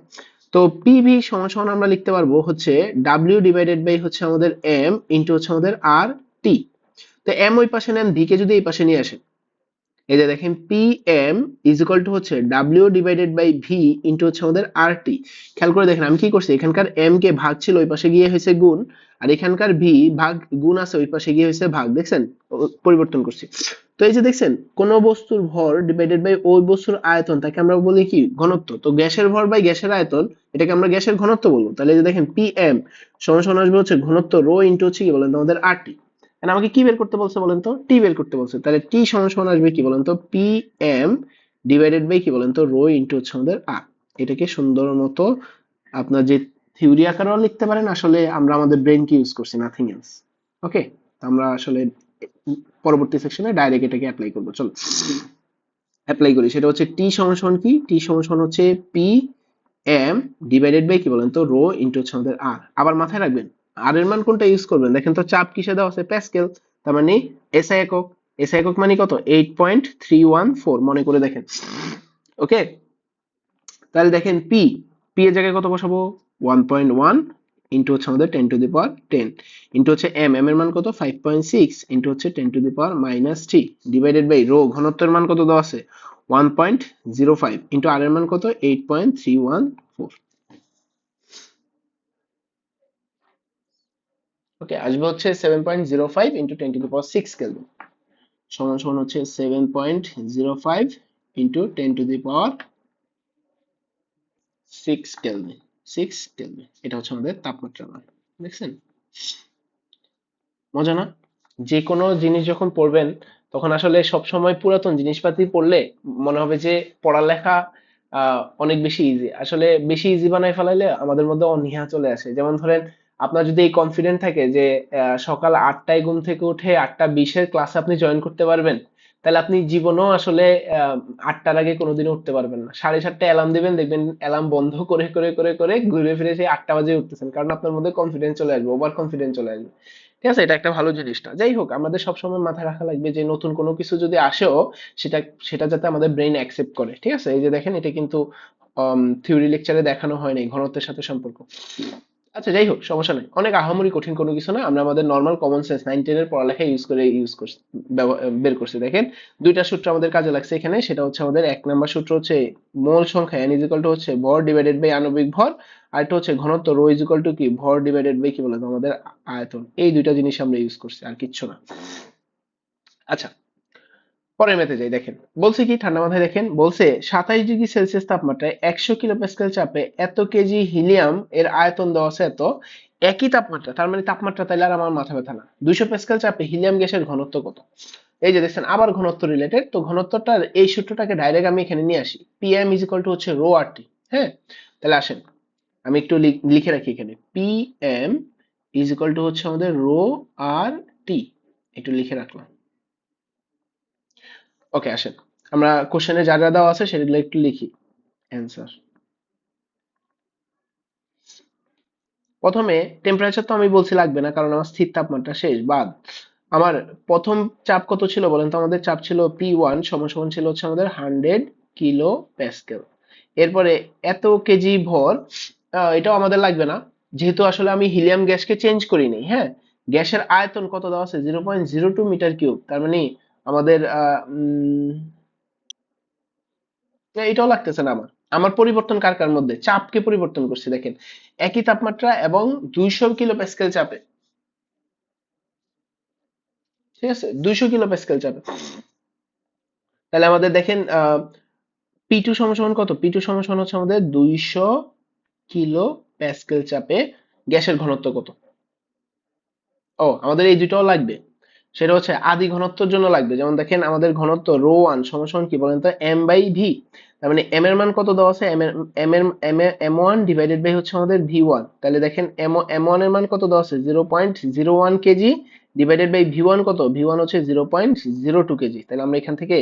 তো পিভি সমান সমান আমরা লিখতে পারবো হচ্ছে ডাব্লিউ ডিভাইডেড বাই হচ্ছে আমাদের এম ইন্টু হচ্ছে আমাদের আর টি। তো এম ওই পাশে নেন, ভি কে যদি এই পাশে নিয়ে আসেন, এই যে দেখেন P M is equal to হচ্ছে W divided by V into হচ্ছে আমাদের আর টি। খেয়াল করে দেখেন আমি কি করছি, এখানকার এম কে ভাগ ছিল, ওই পাশে গিয়ে হয়েছে গুণ, আর এখানকার ভি ভাগ গুণ আছে, ওই পাশে গিয়ে হয়েছে ভাগ। দেখছেন পরিবর্তন করছি। তো এই যে দেখছেন, কোন বস্তুর ভর ডিভাইডেড বাই ওই বস্তুর আয়তন, তাকে আমরা বলি কি ঘনত্ব। তো গ্যাসের ভর বাই গ্যাসের আয়তন, এটাকে আমরা গ্যাসের ঘনত্ব বলবো। তাহলে এই যে দেখেন পি এম সমান সমান আসবে হচ্ছে ঘনত্ব রো ইন্টু হচ্ছে কি বলেন আমাদের আর টি। আমাকে কি বের করতে বলছে বলেন তো, টি বের করতে বলছে। তাহলে টি সমান সমান আসবে কি বলেন তো, পি এম ডিভাইডেড বাই কি বলেন তো রো ইন্টু হচ্ছে আমাদের আর। এটাকে সুন্দর মতো আপনার যে থিওরি আকারেও লিখতে পারেন, আসলে আমরা আমাদের ব্রেনকে ইউজ করছি, নাথিং এলস। ওকে, আমরা আসলে পরবর্তী সেকশনে ডাইরেক্ট এটাকে অ্যাপ্লাই করবো। চলো অ্যাপ্লাই করি। সেটা হচ্ছে টি সমান সমান কি, টি সমান সমান হচ্ছে পি এম ডিভাইডেড বাই কি বলেন তো রো ইন্টু হচ্ছে আমাদের আর। আবার মাথায় রাখবেন আর এর মান কোনটা ইউজ করবেন, দেখেন তো চাপ কিসে দেওয়া আছে, প্যাসকেল, তার মানে এসআই একক। এসআই একক মানে কত, 8.314 মনে করে দেখেন। ওকে, তাহলে দেখেন পি, পি এর জায়গায় কত বসাবো, 1.1 ইন্টু হচ্ছে আমাদের 10⁻10 ইন্টু হচ্ছে এম, এম এর মান কত 5.6 ইন্টু হচ্ছে 10⁻³ ডিভাইডেড বাই রো, ঘনত্বের মান কত দেওয়া আছে 1.05 ইন্টু আর এর মান কত 8.314। ওকে, আসবে হচ্ছে 7.05 ইন্টু 10⁶ কেলভিন সমান সমান হচ্ছে 7.05 ইন্টু 10⁶ কেলভিন, 6 কেলভিন। এটা হচ্ছে আমাদের তাপমাত্রা মান। দেখছেন মজা না? যে কোনো জিনিস যখন পড়বেন তখন আসলে সব সময় পুরাতন জিনিসপাতি পড়লে মনে হবে যে পড়ালেখা অনেক বেশি ইজি। আসলে বেশি ইজি বানায় ফেলাইলে আমাদের মধ্যে অনীহা চলে আসে। যেমন ধরেন আপনার যদি এই কনফিডেন্ট থাকে যে সকাল 8টায় ঘুম থেকে উঠে 8টা 20-এর ক্লাসে আপনি জয়েন করতে পারবেন, তাহলে আপনি জীবনেও আসলে 8টার আগে কোনোদিনও উঠতে পারবেন না। 7:30টায় অ্যালার্ম দিবেন, দেখবেন অ্যালার্ম বন্ধ করে করে করে করে ঘুরে ফিরে সেই 8টা বাজে উঠতেছেন, কারণ আপনার মধ্যে কনফিডেন্স চলে আসবে, ওভার কনফিডেন্স চলে আসবে। ঠিক আছে, এটা একটা ভালো জিনিস না। যাই হোক, আমাদের সবসময় মাথায় রাখা লাগবে যে নতুন কোনো কিছু যদি আসেও সেটা সেটা যাতে আমাদের ব্রেন অ্যাকসেপ্ট করে। ঠিক আছে, এই যে দেখেন এটা কিন্তু থিওরি লেকচারে দেখানো হয় নাই ঘনত্বের সাথে সম্পর্ক। আচ্ছা যাই হোক, সমস্যা নাই, অনেক আহামরি কঠিন কোনো কিছু না, আমরা আমাদের নর্মাল কমন সেন্স 9-10 এর পড়ালেখা ইউজ করছি, বের করছি। দেখেন দুইটা সূত্র আমাদের কাজে লাগছে এখানে, সেটা হচ্ছে আমাদের 1 নাম্বার সূত্র হচ্ছে মোল সংখ্যা n ইজ ইকুয়াল টু হচ্ছে ভর ডিভাইডেড বাই আণবিক ভর, আর একটা হচ্ছে ঘনত্ব রো ইজ ইকুয়াল টু কি ভর ডিভাইডেড বাই কি বলে আমাদের আয়তন। এই দুইটা জিনিস আমরা ইউজ করছি, আর কিচ্ছু না। আচ্ছা, পরের ম্যাথে যাই। দেখেন বলছে কি, ঠান্ডা মাথায় দেখেন, বলছে 27 ডিগ্রি সেলসিয়াস তাপমাত্রায় 100 কিলো প্যাসকেল চাপে এত কেজি হিলিয়াম এর আয়তন দেওয়া আছে এত। একই তাপমাত্রা, তার মানে তাপমাত্রা তাইলে আর আমার মাথা ব্যথা না। 200 প্যাসকেল চাপে হিলিয়াম গ্যাসের ঘনত্ব কত? এই যে দেখছেন আবার ঘনত্ব রিলেটেড, তো ঘনত্বটার এই সূত্রটাকে ডাইরেক্ট আমি এখানে নিয়ে আসি। পিএম ইজ ইকুয়াল টু হচ্ছে রো আর টি। হ্যাঁ, তাহলে আসেন আমি একটু লিখে রাখি এখানে, পিএম ইজ ইকুয়াল টু হচ্ছে আমাদের রো আর টি, একটু লিখে রাখলাম। ওকে, আসেন আমরা কোশ্চেনে যা যা দেওয়া আছে সেগুলো একটু লিখি অ্যান্সার। প্রথমে টেম্পারেচার তো আমি বলছি লাগবে না, কারণ আমার স্থির তাপমাত্রা শেষ বাদ। আমার প্রথম চাপ কত ছিল বলেন তো? আমাদের চাপ ছিল P1 সমান সমান ছিল হচ্ছে আমাদের 100 কিলো প্যাসকেল। এরপরে এত কেজি ভর, এটাও আমাদের লাগবে না, যেহেতু আসলে আমি হিলিয়াম গ্যাসকে চেঞ্জ করিনি। হ্যাঁ, গ্যাসের আয়তন কত দেওয়া আছে? 0.02 মিটার কিউব। তার মানে আমাদের এটাও লাগতেছে না আমার। আমার পরিবর্তন কার কার মধ্যে? চাপকে পরিবর্তন করছি। দেখেন একই তাপমাত্রা এবং 200 কিলো প্যাসকেল চাপে। ঠিক আছে, 200 কিলো প্যাসকেল চাপে। তাহলে আমাদের দেখেন P2 সমান সমান কত? P2 সমান সমান হচ্ছে আমাদের 200 কিলো প্যাসকেল চাপে গ্যাসের ঘনত্ব কত? ও, আমাদের এই দুটোও লাগবে। সেটা হচ্ছে আদি ঘনত্বের জন্য লাগবে। যেমন দেখেন আমাদের ঘনত্ব রো ওয়ান সমান সমান কি বলেন তো? M by V. তার মানে এম এর মান কত দেওয়া আছে? এম ওয়ান ডিভাইডেড বাই হচ্ছে আমাদের ভি ওয়ান। তাহলে দেখেন এম ওয়ান এর মান কত দেওয়া আছে? 0.01 kg divided by V one কত? ভি ওয়ান হচ্ছে 0.02 কেজি। তাহলে আমরা এখান থেকে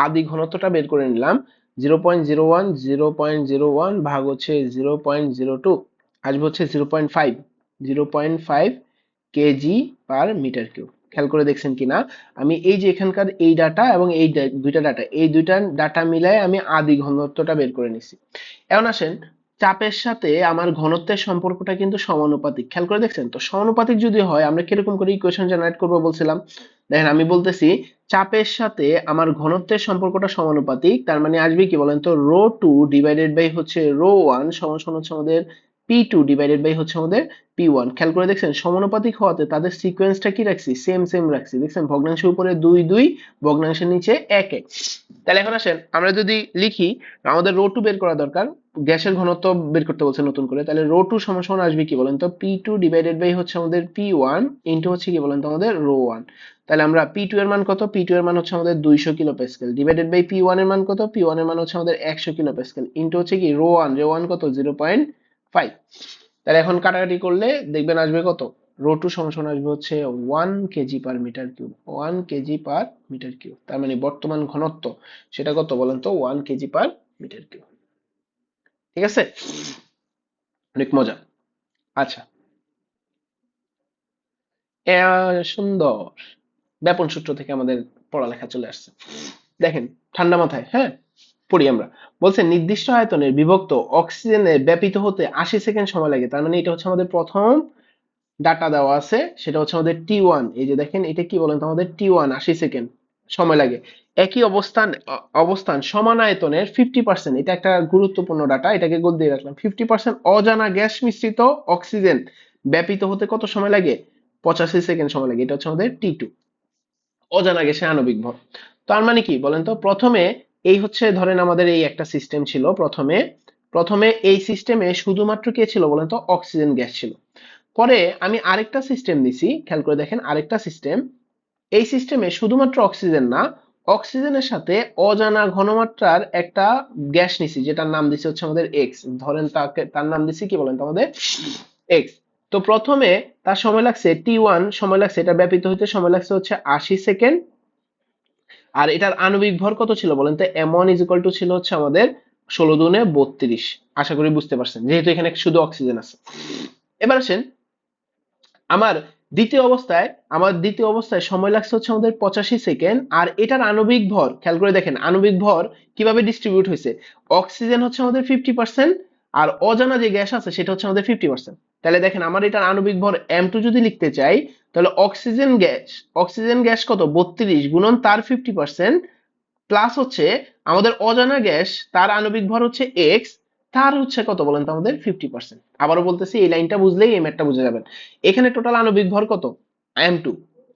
আদি ঘনত্বটা বের করে নিলাম। 0.01 ভাগ হচ্ছে 0.02, আসবে হচ্ছে 0.5, 0.5 কেজি পার মিটার কিউব। খেয়াল করে দেখছেন কিনা? আমি এই যে এখানকার এই ডাটা এবং এই দুইটা ডাটা মিলায় আমি আদি ঘনত্বটা বের করে নিছি। এখন আসেন, চাপের সাথে আমার ঘনত্বের সম্পর্কটা কিন্তু সমানুপাতিক। খেয়াল করে দেখছেন তো? সমানুপাতিক যদি হয় আমরা কিরকম করে ইকুয়েশন জেনারেট করবো বলছিলাম? দেখেন আমি বলতেছি চাপের সাথে আমার ঘনত্বের সম্পর্কটা সমানুপাতিক, তার মানে আসবে কি বলেন তো? রো টু ডিভাইডেড বাই হচ্ছে রো ওয়ান সমান সমান হচ্ছে আমাদের P2 ডিভাইডেড বাই হচ্ছে আমাদের P1। খেয়াল করে দেখছেন সমানুপাতিক হওয়াতে তাদের সিকোয়েন্সটা কি রাখছি? সেম সেম রাখছি। দেখছেন ভগ্নাংশের উপরে 2 2, ভগ্নাংশের নিচে 1 1। তাহলে এখন আসেন আমরা যদি লিখি, আমাদের রো টু বের করা দরকার, গ্যাসের ঘনত্ব বের করতে বলছে নতুন করে। তাহলে রো টু সমান সমান আসবে কি বলেন তো? P2 ডিভাইডেড বাই হচ্ছে আমাদের P1 ইনটু হচ্ছে কি বলেন তো? আমাদের রো ওয়ান। তাহলে আমরা P2 এর মান কত? P2 এর মান হচ্ছে আমাদের 200 kilo Pascal divided by P1 এর মান কত? P1 এর মান হচ্ছে আমাদের 100 কিলো প্যাসকেল ইনটু হচ্ছে কি রো ওয়ান কত? 0.5। তাহলে এখন কাটাকাটি করলে দেখবেন আসবে কত? রো টু সমান সমান আসবে হচ্ছে 1 kg per metre cube. 1 kg per metre cube, তার মানে বর্তমান ঘনত্ব সেটা কত বলেন তো? 1 কেজি পার মিটার কিউব। ঠিক আছে, অনেক মজা। আচ্ছা, সুন্দর। ব্যাপন সূত্র থেকে আমাদের পড়ালেখা চলে আসছে। দেখেন ঠান্ডা মাথায়, হ্যাঁ, পড়ি আমরা। বলছে নির্দিষ্ট আয়তনের বিভক্ত অক্সিজেনের ব্যাপিত হতে 80 সেকেন্ড সময় লাগে। তার মানে এটা হচ্ছে আমাদের প্রথম ডাটা দেওয়া আছে, সেটা হচ্ছে আমাদের T1। এই যে দেখেন এটা কি বলেন তো? আমাদের T1 80 সেকেন্ড সময় লাগে। একই অবস্থান সমান আয়তনের 50%, এটা একটা গুরুত্বপূর্ণ ডাটা, এটাকে গোল দিয়ে রাখলাম। 50% অজানা গ্যাস মিশ্রিত অক্সিজেন ব্যাপিত হতে কত সময় লাগে? 85 সেকেন্ড সময় লাগে। এটা হচ্ছে আমাদের T2, অজানা গ্যাসে আণবিক ভর। তার মানে কি বলেন তো? প্রথমে এই হচ্ছে ধরেন আমাদের এই একটা সিস্টেম ছিল। প্রথমে প্রথমে এই সিস্টেমে শুধুমাত্র কে ছিল বলেন তো? অক্সিজেন গ্যাস ছিল। পরে আমি আরেকটা সিস্টেম নিছি, খেয়াল করে দেখেন আরেকটা সিস্টেম। এই সিস্টেমে শুধুমাত্র অক্সিজেন না, অক্সিজেনের সাথে অজানা ঘনমাত্রার একটা গ্যাস নিছি, যেটার নাম দিছি হচ্ছে আমাদের এক্স। ধরেন তাকে, তার নাম দিছি কি বলেন তো আমাদের এক্স। তো প্রথমে তার সময় লাগছে T1, সময় লাগছে, এটা ব্যাপিত হইতে সময় লাগছে হচ্ছে 80 সেকেন্ড। আর এটার আণবিক ভর কত ছিল বলেন তো? M1 ইজ ইকুয়াল টু ছিল হচ্ছে আমাদের 16 দুগুণে 32। আশা করি বুঝতে পারছেন, যেহেতু এখানে শুধু অক্সিজেন আছে। এবার আসেন আমার দ্বিতীয় অবস্থায় সময় লাগছে হচ্ছে আমাদের 85 সেকেন্ড। আর এটার আণবিক ভর খেয়াল করে দেখেন, আণবিক ভর কিভাবে ডিস্ট্রিবিউট হয়েছে। অক্সিজেন হচ্ছে আমাদের 50%, আর অজানা যে গ্যাস আছে সেটা হচ্ছে আমাদের 50%। তাহলে দেখেন আমার এটার আণবিক ভর M2 যদি লিখতে চাই, তাহলে অক্সিজেন গ্যাস কত 32 গুণন তার 50%, প্লাস হচ্ছে আমাদের অজানা গ্যাস, তার আণবিক ভর হচ্ছে এক্স, তার হচ্ছে কত বলেন তো আমাদের 50%। আবারও বলতেছি, এই লাইনটা বুঝলেই এই ম্যাথটা বুঝে যাবেন। এখানে টোটাল আণবিক ভর কত? M2।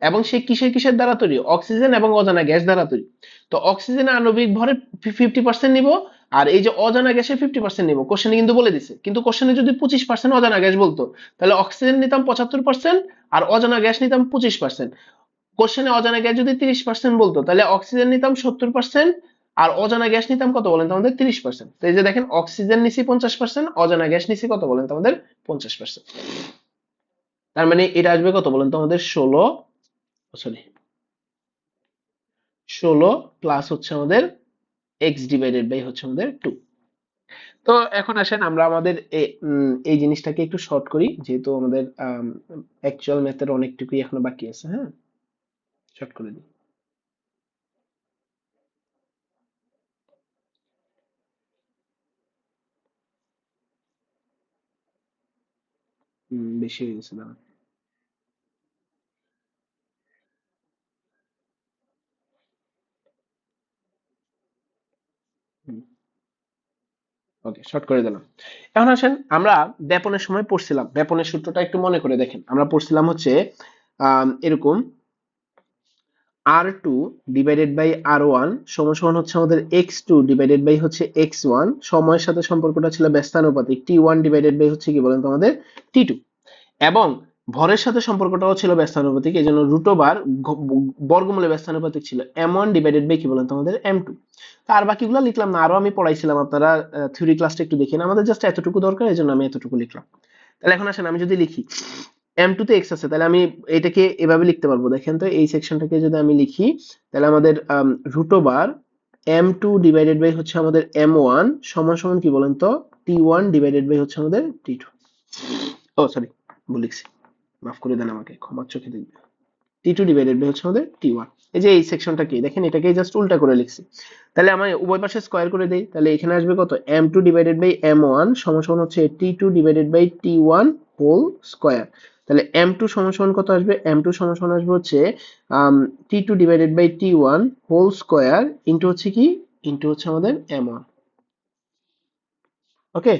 এবং সে কিসের কিসের দ্বারা তৈরি? অক্সিজেন এবং অজানা গ্যাস দ্বারা তৈরি। তো অক্সিজেনের আণবিক ভরের 50% নিব, আর এই যে অজানা গ্যাসের 50% নিব। কোশ্চেনে কিন্তু বলে দিছে, কিন্তু কোশ্চেনে যদি 25% অজানা গ্যাস বলতো, তাহলে অক্সিজেন নিতাম 75% আর অজানা গ্যাস নিতাম 25%। কোশ্চেনে অজানা গ্যাস যদি 30% বলতো, তাহলে অক্সিজেন নিতাম 70% আর অজানা গ্যাস নিতাম কত বলেন তো আমাদের 30%। তো এই যে দেখেন, অক্সিজেন নিছি 50%, অজানা গ্যাস নিছি কত বলেন তো আমাদের 50%। তার মানে এটা আসবে কত বলেন তো আমাদের 16 প্লাস হচ্ছে আমাদের এক্স ডিভাইডেড বাই হচ্ছে আমাদের 2। তো এখন আসেন আমরা আমাদের এই জিনিসটাকে একটু শর্ট করি, যেহেতু আমাদের অ্যাকচুয়াল ম্যাথের অনেকটুকুই এখনো বাকি আছে। হ্যাঁ, শর্ট করে দিই। বেশি হয়ে গেছে, দাঁড়ান। ওকে, শর্ট করে দিলাম। এখন আসেন আমরা ব্যাপনের সময় পড়ছিলাম, ব্যাপনের সূত্রটা একটু মনে করে দেখেন। আমরা পড়ছিলাম হচ্ছে এরকম, R2 ডিভাইডেড বাই R1 সমান সমান হচ্ছে আমাদের X2 ডিভাইডেড বাই হচ্ছে X1। সময়ের সাথে সম্পর্কটা ছিল ব্যস্তানুপাতিক, T1 ডিভাইডেড বাই হচ্ছে কি বলেন তো আমাদের T2। এবং ভরের সাথে সম্পর্কটাও ছিল ব্যস্তানুপাতিক, এই জন্য রুট ওভার বর্গমূলে ব্যস্তানুপাতিক ছিল M1 ডিভাইডেড বাই কি বলেন তো আমাদের M2। তো আর বাকিগুলো লিখলাম না, আরো আমি পড়াইছিলাম, আপনারা থিওরি ক্লাসটা একটু দেখেন। আমাদের জাস্ট এতটুকু দরকার, এই জন্য আমি এতটুকু লিখলাম। তাহলে এখন আসেন আমি যদি লিখি M2 তে x আছে, তাহলে আমি এটাকে এভাবে লিখতে পারবো। দেখেন তো, এই সেকশনটাকে যদি আমি লিখি, তাহলে আমাদের root over M2 divided by হচ্ছে আমাদের M1 সমান সমান কি বলেন তো T1 ডিভাইডেড বাই হচ্ছে আমাদের T2। ও সরি, ভুল লিখছি, মাফ করে দেন আমাকে, ক্ষমার চোখে দেখবে। T2 ডিভাইডেড বাই হচ্ছে আমাদের T1। এই যে এই সেকশনটা কি দেখেন, এটাকে জাস্ট উল্টা করে লিখছি। তাহলে আমি উভয় পাশে স্কয়ার করে দেই, তাহলে এখানে আসবে কত M2 ডিভাইডেড বাই M1 সমান সমান হচ্ছে T2 divided by T1 whole square. তাহলে M2 সমান সমান কত আসবে? M2 সমান সমান আসবে হচ্ছে T2 divided by T1 whole square into হচ্ছে কি, ইনটু হচ্ছে আমাদের M1। ওকে,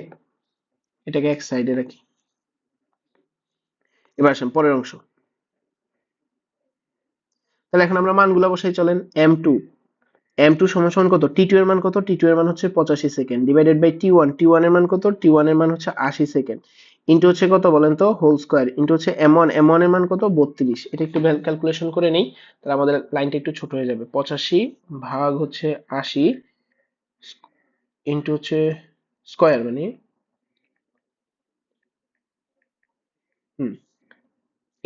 এটাকে এক সাইডে রাখি। এবার আসেন পরের অংশ। তাহলে এখন আমরা মানগুলো বসাই, চলেন। M2 সমান সমান কত? T2 এর মান কত? T2 এর মান হচ্ছে 85 সেকেন্ড ডিভাইডেড বাই T1 এর মান কত? T1 এর মান হচ্ছে 80 সেকেন্ড ইনটু হচ্ছে কত বলেন তো হোল স্কয়ার ইনটু হচ্ছে M1 এর মান কত? 32। এটা একটু ক্যালকুলেশন করে নেই, তাহলে আমাদের লাইনটা একটু ছোট হয়ে যাবে। 85 ভাগ হচ্ছে 80 ইনটু হচ্ছে স্কয়ার মানে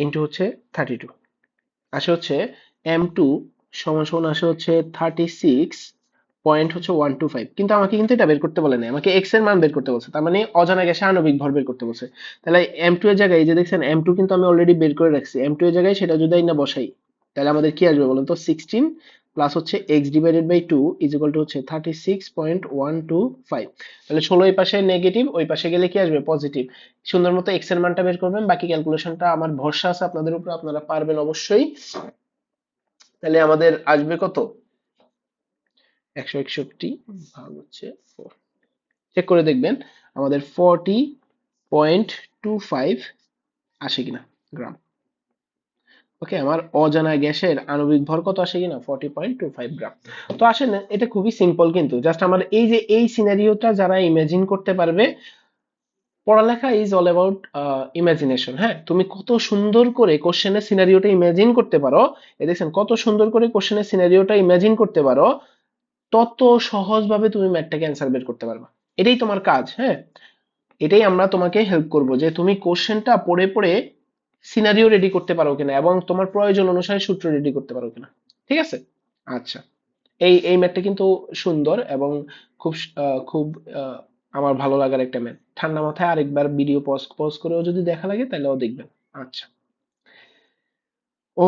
ইনটু হচ্ছে 32 আসে হচ্ছে M2 সমান সমান আসে হচ্ছে 36.125। কিন্তু আমাকে কিন্তু এটা বের করতে বলে নাই, আমাকে x এর মান বের করতে বলছে। তার মানে অজানা গ্যাসে আণবিক ভর বের করতে বলছে। তাহলে M2 এর জায়গায়, এই যে দেখছেন M2 কিন্তু আমি অলরেডি বের করে রাখছি, M2 এর জায়গায় সেটা যদি না বসাই, তাহলে আমাদের কি আসবে বলুন তো? 16 প্লাস হচ্ছে x divided by 2 is equal to হচ্ছে 36.125। তাহলে 16 এই পাশে নেগেটিভ, ওই পাশে গেলে কি আসবে? পজিটিভ। সুন্দর মতো x এর মানটা বের করবেন, বাকি ক্যালকুলেশনটা আমার ভরসা আছে আপনাদের উপর, আপনারা পারবেন অবশ্যই। তাহলে আমাদের আসবে কত? 161 ভাগ হচ্ছে 4। চেক করে দেখবেন আমাদের 40.25 আসে কিনা গ্রাম। ওকে, আমার অজানা গ্যাসের আণবিক ভর কত আসে কিনা? 40.25 গ্রাম। তো আসেন, এটা খুবই সিম্পল, কিন্তু জাস্ট আমার এই যে এই সিনারিওটা যারা ইমাজিন করতে পারবে পড়ালেখা ইজ অল অ্যাবাউট ইমাজিনেশন। হ্যাঁ, তুমি কত সুন্দর করে কোশ্চেনের সিনারিওটা ইমাজিন করতে পারো, এই দেখছেন কত সুন্দর করে কোশ্চেনের সিনারিওটা ইমাজিন করতে পারো, তত সহজভাবে তুমি ম্যাথটাকে অ্যান্সার বের করতে পারবা। এটাই তোমার কাজ। হ্যাঁ, এটাই আমরা তোমাকে হেল্প করব যে তুমি কোশ্চেনটা পড়ে পড়ে সিনারিও রেডি করতে পারো কিনা এবং তোমার প্রয়োজন অনুসারে সূত্র রেডি করতে পারো কিনা। ঠিক আছে? আচ্ছা, এই এই ম্যাথটা কিন্তু সুন্দর এবং খুব খুব আহ, আমার ভালো লাগার একটা ম্যাথ। ঠান্ডা মাথায় আরেকবার ভিডিও পজ পজ করেও যদি দেখা লাগে তাহলেও দেখবেন। আচ্ছা, ও,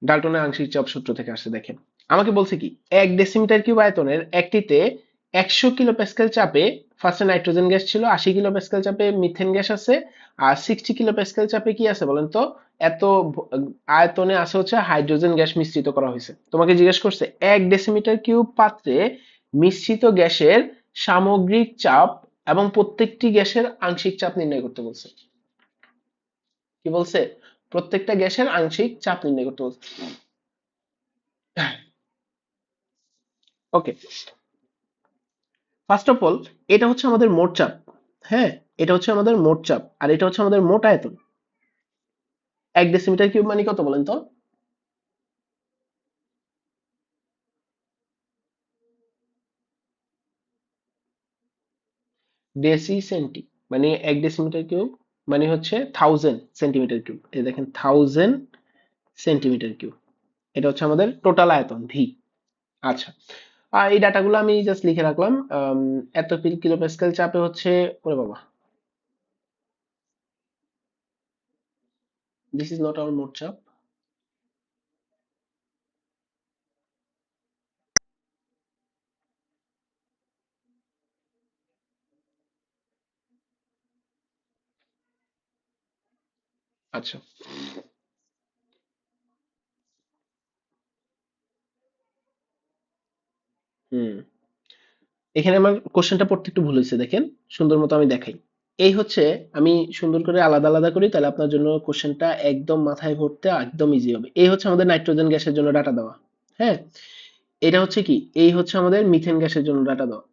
ডাল্টনের আংশিক চাপ সূত্র থেকে আসছে। দেখেন, আমাকে বলছে কি, 1 ডেসিমিটার কিউব আয়তনের একটিতে 100 কিলো প্যাসকেল চাপে ফার্স্টে নাইট্রোজেন গ্যাস ছিল, 80 কিলো প্যাসকেল চাপে মিথেন গ্যাস আছে, আর 60 কিলো প্যাসকেল চাপে কি আছে বলেন তো, এত আয়তনে আছে হচ্ছে হাইড্রোজেন গ্যাস মিশ্রিত করা হয়েছে। তোমাকে জিজ্ঞেস করছে 1 ডেসিমিটার কিউব পাত্রে মিশ্রিত গ্যাসের সামগ্রিক চাপ এবং প্রত্যেকটি গ্যাসের আংশিক চাপ নির্ণয় করতে বলছে। কি বলছে? প্রত্যেকটা গ্যাসের আংশিক চাপ নির্ণয় করতে বলছে। ওকে, ফার্স্ট অফ অল, এটা হচ্ছে আমাদের মোট চাপ। হ্যাঁ, এটা হচ্ছে আমাদের মোট চাপ আর এটা হচ্ছে আমাদের মোট আয়তন। 1 ডেসিমিটার কিউব মানে কত বলেন তো? ডেসি সেন্টি, মানে 1 ডেসিমিটার কিউব মানে হচ্ছে 1000 সেন্টিমিটার কিউব। এই দেখেন, 1000 সেন্টিমিটার কিউব, এটা হচ্ছে আমাদের টোটাল আয়তন ভি। আচ্ছা, আর এই ডাটাগুলো আমি জাস্ট লিখে রাখলাম। এত কিলো প্যাসকেল চাপে হচ্ছে, ওরে বাবা, দিস ইজ নট আওয়ার মোট চাপ। আচ্ছা, হুম, এখানে আমার কোশ্চেনটা পড়তে একটু ভুল হয়েছে, দেখেন সুন্দর মতো আমি দেখাই। এই হচ্ছে, আমি সুন্দর করে আলাদা আলাদা করি তাহলে আপনার জন্য কোশ্চেনটা একদম মাথায় ভরতে একদম ইজি হবে। এই হচ্ছে আমাদের নাইট্রোজেন গ্যাসের জন্য ডাটা দেওয়া। হ্যাঁ, এটা হচ্ছে কি, এই হচ্ছে আমাদের মিথেন গ্যাসের জন্য ডাটা দেওয়া।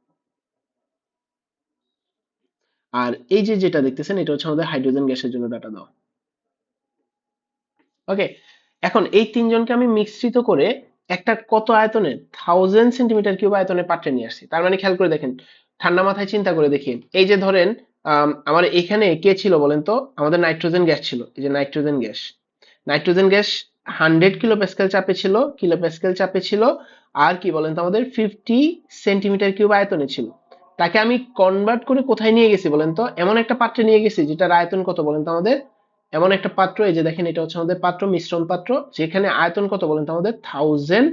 আর এই যে যেটা দেখতেছেন এটা হচ্ছে আমাদের হাইড্রোজেন গ্যাসের জন্য ডাটা দেওয়া। ওকে, এখন এই তিনজনকে আমি মিশ্রিত করে একটা কত আয়তনে, 1000 সেন্টিমিটার কিউব আয়তনের পাত্রে নিয়ে আসছি। তার মানে খেয়াল করে দেখেন, ঠান্ডা মাথায় চিন্তা করে দেখি, এই যে ধরেন আমার এখানে কে ছিল বলেন তো, আমাদের নাইট্রোজেন গ্যাস ছিল। এই যে nitrogen gas, nitrogen gas 100 kilo Pascal চাপে ছিল, আর কি বলেন তো আমাদের 50 সেন্টিমিটার কিউব আয়তনে ছিল। তাকে আমি কনভার্ট করে কোথায় নিয়ে গেছি বলেন তো, এমন একটা পাত্রে নিয়ে গেছি যেটার আয়তন কত বলেন তো আমাদের, এমন একটা পাত্র, এই যে দেখেন এটা হচ্ছে আমাদের পাত্র, মিশ্রণ পাত্র, যেখানে আয়তন কত বলেন তো আমাদের 1000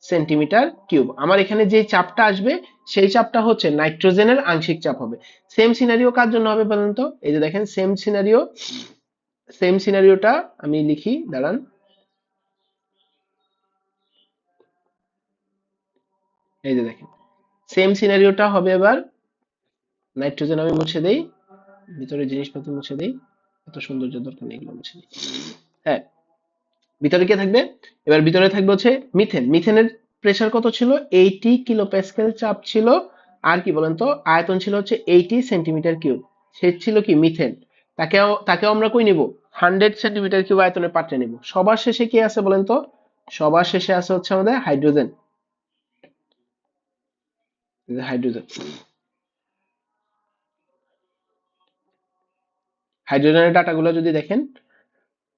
সেন্টিমিটার কিউব। আমার এখানে যে চাপটা আসবে সেই চাপটা হচ্ছে নাইট্রোজেনের আংশিক চাপ হবে। সেম সিনারিও কার জন্য হবে বলেন তো, এই যে দেখেন সেম সিনারিও, সেম সিনারিওটা আমি লিখি, দাঁড়ান। এই যে দেখেন, সেম সিনারিওটা হবে এবার, নাইট্রোজেন আমি মুছে দেই, ভিতরে জিনিসপত্র মুছে দেই, এত সৌন্দর্য দরকার নেই, এগুলো মুছে দিই। হ্যাঁ, ভিতরে কে থাকবে, এবার ভিতরে থাকবে হচ্ছে মিথেন। মিথেনের প্রেসার কত ছিল, 80 কিলো প্যাসকেল চাপ ছিল, আর কি বলেন তো আয়তন ছিল হচ্ছে 80 সেন্টিমিটার কিউব। সে ছিল কি মিথেন, তাকেও তাকেও আমরা কই নিব, 100 সেন্টিমিটার কিউব আয়তনের পাত্রে নিব। সবার শেষে কি আছে বলেন তো, সবার শেষে আছে হচ্ছে আমাদের হাইড্রোজেন। হাইড্রোজেন, হাইড্রোজেনের ডাটাগুলো যদি দেখেন,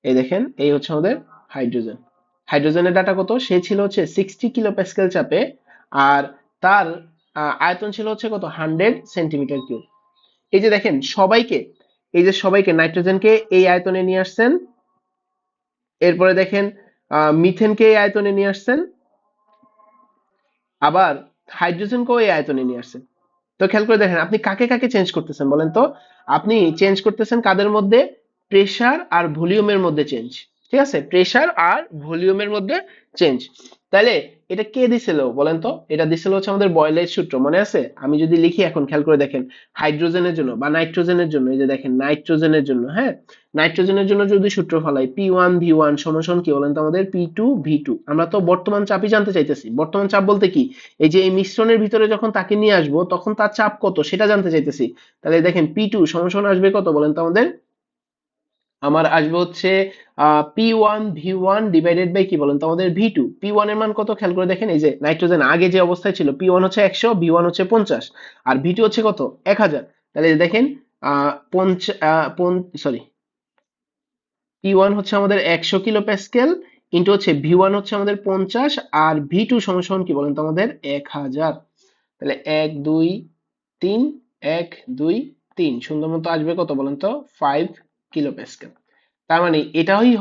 এই দেখেন এই হচ্ছে আমাদের হাইড্রোজেন। হাইড্রোজেনের ডাটা কত, সে ছিল হচ্ছে 60 কিলো প্যাসকেল চাপে, আর তার আয়তন ছিল হচ্ছে কত, 100 সেন্টিমিটার কিউব। এই যে দেখেন সবাইকে, এই যে সবাইকে নাইট্রোজেনকে এই আয়তনে নিয়ে আসছেন, এরপরে দেখেন মিথেনকে এই আয়তনে নিয়ে আসছেন, আবার হাইড্রোজেনকেও এই আয়তনে নিয়ে আসছেন। তো খেয়াল করে দেখেন আপনি কাকে কাকে চেঞ্জ করতেছেন বলেন তো, আপনি চেঞ্জ করতেছেন কাদের মধ্যে, প্রেসার আর ভলিউমের মধ্যে চেঞ্জ। ঠিক আছে, প্রেসার আর ভলিউমের মধ্যে চেঞ্জ। তাহলে এটা কে দিছিল বলেন তো? এটা দিছিল হচ্ছে আমাদের বয়লের সূত্র, মনে আছে? আমি যদি লিখি এখন খেয়াল করে দেখেন, হাইড্রোজেনের জন্য বা নাইট্রোজেনের জন্য, এই যে দেখেন নাইট্রোজেনের জন্য, হ্যাঁ, নাইট্রোজেনের জন্য যদি সূত্র ফলাই P1V1 সমান কি বলেন তো আমাদের P2V2। আমরা তো বর্তমান চাপই জানতে চাইতেছি। বর্তমান চাপ বলতে কি, এই যে এই মিশ্রণের ভিতরে যখন তাকে নিয়ে আসবো তখন তার চাপ কত সেটা জানতে চাইতেছি। তাহলে দেখেন P2 সমান আসবে কত বলেন তো আমাদের, আমার আসবে হচ্ছে P1V1 ডিভাইডেড বাই কি বলেন তো আমাদের V2। P1 এর মান কত খেয়াল করে দেখেন, এই যে নাইট্রোজেন আগে যে অবস্থায় ছিল P1 হচ্ছে 100, V1 হচ্ছে 50 আর V2 হচ্ছে কত 1000। তাহলে দেখেন সরি, P1 হচ্ছে আমাদের 100 কিলো প্যাসকেল ইন্টু হচ্ছে V1 হচ্ছে আমাদের 50 আর V2 সমান কি বলেন তো আমাদের 1000। তাহলে 1 2 3 1 2 3 সুন্দর মতো আসবে কত বলেন তো 5 কিলো প্যাসকেল। তার মানে এটাই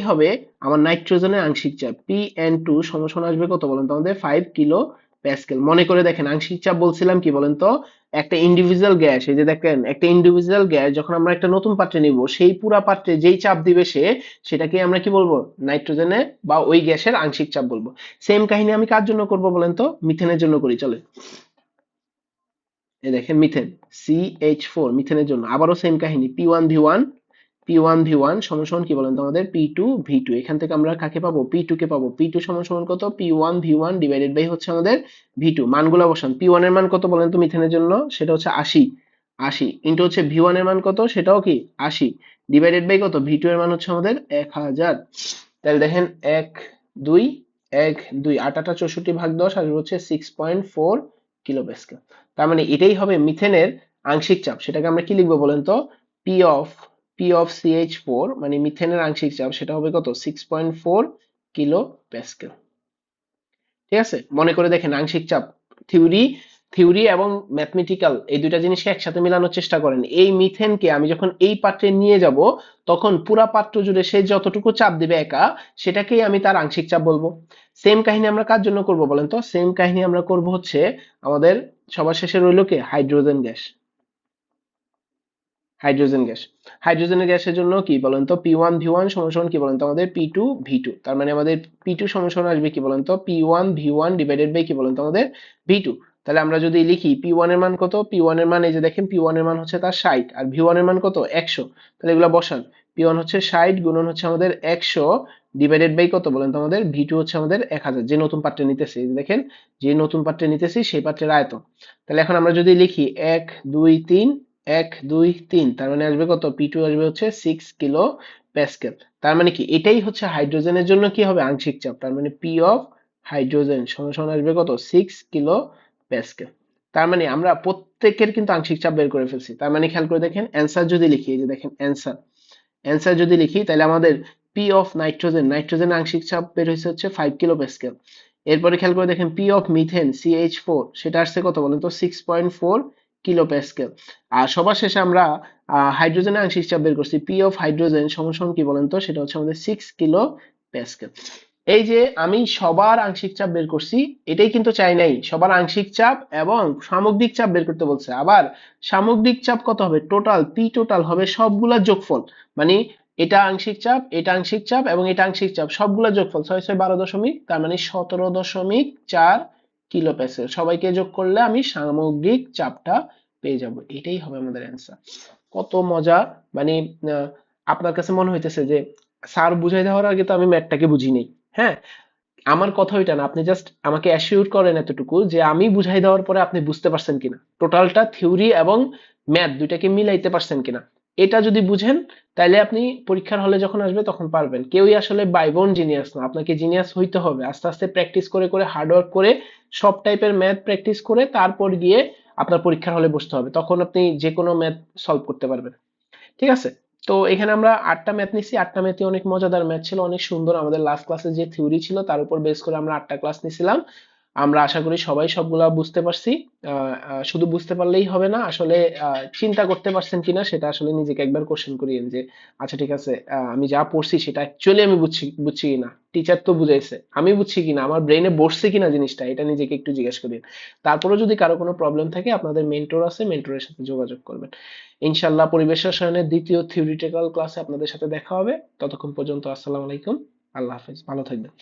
হবে আমার নাইট্রোজেনের আংশিক চাপ Pn2 সমান আসবে কত বলেন তো আমাদের 5 কিলো প্যাসকেল। মনে করে দেখেন আংশিক চাপ বলছিলাম কি বলেন তো, একটা ইন্ডিভিজুয়াল গ্যাস, এই যে দেখেন একটা ইন্ডিভিজুয়াল গ্যাস যখন আমরা একটা নতুন পাত্রে নিব সেই পুরা পাত্রে যেই চাপ দিবে সেটাকে আমরা কি বলবো, নাইট্রোজেনে বা ওই গ্যাসের আংশিক চাপ বলবো। সেম কাহিনী আমি কার জন্য করব বলেন তো, মিথেনের জন্য করি চলে। এই দেখেন মিথেন CH4, মিথেনের জন্য আবারও সেম কাহিনী P1V1 সমান কি বলেন তো আমাদের P2V2। এখান থেকে আমরা কাকে পাবো, P2 কে পাবো। P2 সমান কত, P1V1 ডিভাইডেড বাই হচ্ছে আমাদের V2। মানগুলো বসান। P1 এর মান কত বলেন তো মিথেনের জন্য, সেটা হচ্ছে 80 ইন্টু হচ্ছে V1 এর মান কত, সেটাও কি 80 ডিভাইডেড বাই কত, V2 এর মান হচ্ছে আমাদের 1000। তাহলে দেখেন 1 2 1 2 8 8 64 ভাগ 10 আর হচ্ছে 6.4 কিলো প্যাসকেল। তার মানে এটাই হবে মিথেনের আংশিক চাপ। সেটাকে আমরা কি লিখবো বলেন তো, P অফ CH4 মানে মিথেনের আংশিক চাপ সেটা হবে কত 6.4 কিলো প্যাসকেল। ঠিক আছে, মনে করে দেখেন আংশিক চাপ, থিওরি থিওরি এবং ম্যাথমেটিক্যাল এই দুইটা জিনিসকে একসাথে মেলানোর চেষ্টা করেন। এই মিথেনকে আমি যখন এই পাত্রে নিয়ে যাব তখন পুরা পাত্র জুড়ে সে যতটুকু চাপ দিবে একা, সেটাকেই আমি তার আংশিক চাপ বলবো। সেম কাহিনী আমরা কার জন্য করব বলেন তো, সেম কাহিনী আমরা করব হচ্ছে আমাদের সবার শেষে রইল কে, হাইড্রোজেন গ্যাস। হাইড্রোজেন গ্যাস, হাইড্রোজেনের গ্যাসের জন্য কি বলেন তো P1V1 সমান কি বলেন তো আমাদের P2V2। তার মানে আমাদের P2 সমান আসবে কি বলেন তো P1V1 ডিভাইডেড বাই কি বলেন তো আমাদের V2। তাহলে আমরা যদি লিখি P1 এর মান কত, P1 এর মান এই যে দেখেন P1 এর মান হচ্ছে তার 60 আর V1 এর মান কত 100। তাহলে এগুলো বসান, P1 হচ্ছে 60 গুণন হচ্ছে আমাদের 100 ডিভাইডেড বাই কত বলেন তো আমাদের V2 হচ্ছে আমাদের 1000। যে নতুন পাত্রে নিতেছি, এই যে দেখেন যে নতুন পাত্রে নিতেছি সেই পাত্রের আয়তন। তাহলে এখন আমরা যদি লিখি 1 2 3 1 2 3, তার মানে আসবে কত, P2 আসবে হচ্ছে 6 কিলো প্যাসকেল। তার মানে কি এটাই হচ্ছে হাইড্রোজেনের জন্য কি হবে আংশিক চাপ। তার মানে P অফ হাইড্রোজেন সমান আসবে কত 6 কিলো প্যাসকেল। তার মানে আমরা প্রত্যেকের কিন্তু আংশিক চাপ বের করে ফেলছি। তার মানে খেয়াল করে দেখেন অ্যান্সার যদি লিখি, এই যে দেখেন অ্যান্সার যদি লিখি তাহলে আমাদের P অফ নাইট্রোজেনের আংশিক চাপ বের হয়েছে হচ্ছে 5 কিলো প্যাসকেল। এরপরে খেয়াল করে দেখেন P অফ মিথেন CH4 সেটা আসছে কত বলেন তো 6.4 কিলো প্যাসকেল। আর সবার শেষে আমরা হাইড্রোজেনের আংশিক চাপ বের করছি, P অফ হাইড্রোজেন সমান কি বলেন তো, সেটা হচ্ছে আমাদের 6 কিলো প্যাসকেল। এই যে আমি সবার আংশিক চাপ বের করছি, এটাই কিন্তু চাই নাই, সবার আংশিক চাপ এবং সামগ্রিক চাপ বের করতে বলছে। আবার সামগ্রিক চাপ কত হবে, টোটাল P টোটাল হবে সবগুলা যোগফল, মানে এটা আংশিক চাপ, এটা আংশিক চাপ এবং এটা আংশিক চাপ সবগুলা যোগফল 6 6 12 দশমিক, তার মানে 17.4 কিলো প্যাসকেল। সবাইকে যোগ করলে আমি সামগ্রিক চাপটা পেয়ে যাব। এটাই হবে আমাদের অ্যান্সার। কত মজা, মানে আপনার কাছে মনে হইতেছে যে স্যার বুঝাই দেওয়ার আগে তো আমি ম্যাথটাকে বুঝি নাই। হ্যাঁ, আমার কথা ওইটা না, আপনি জাস্ট আমাকে অ্যাসিওর করেন এতটুকু যে আমি বুঝাই দেওয়ার পরে আপনি বুঝতে পারছেন কিনা, টোটালটা থিওরি এবং ম্যাথ দুইটাকে মিলাইতে পারছেন কিনা। এটা যদি বুঝেন তাহলে আপনি পরীক্ষার হলে যখন আসবে তখন পারবেন। কেউই আসলে বাইবর্ন জিনিয়াস না, আপনাকে জিনিয়াস হইতে হবে আস্তে আস্তে প্র্যাকটিস করে করে হার্ডওয়ার্ক করে সব টাইপের ম্যাথ প্র্যাকটিস করে তারপর গিয়ে আপনার পরীক্ষার হলে বসতে হবে, তখন আপনি যে কোনো ম্যাথ সলভ করতে পারবেন। ঠিক আছে, তো এখানে আমরা 8টা ম্যাথ নিছি। 8টা ম্যাথই অনেক মজাদার ম্যাথ ছিল, অনেক সুন্দর। আমাদের লাস্ট ক্লাসে যে থিওরি ছিল তার উপর বেস করে আমরা 8টা ক্লাস নিছিলাম। আমরা আশা করি সবাই সবগুলা বুঝতে পারছি। শুধু বুঝতে পারলেই হবে না, আসলে চিন্তা করতে পারছেন কিনা সেটা আসলে নিজেকে একবার কোশ্চেন করিয়েন যে আচ্ছা ঠিক আছে, আমি যা পড়ছি সেটা অ্যাকচুয়ালি আমি বুঝছি কিনা, টিচার তো বুঝাইছে, আমি বুঝছি কিনা, আমার ব্রেনে বসছে কিনা জিনিসটা, এটা নিজেকে একটু জিজ্ঞেস করিন। তারপরেও যদি কারো কোনো প্রবলেম থাকে আপনাদের মেন্টর আছে, মেন্টরের সাথে যোগাযোগ করবেন। ইনশাল্লাহ পরিবেশ রসায়নের দ্বিতীয় থিওরিটিক্যাল ক্লাসে আপনাদের সাথে দেখা হবে। ততক্ষণ পর্যন্ত আসসালামু আলাইকুম, আল্লাহ হাফেজ, ভালো থাকবেন।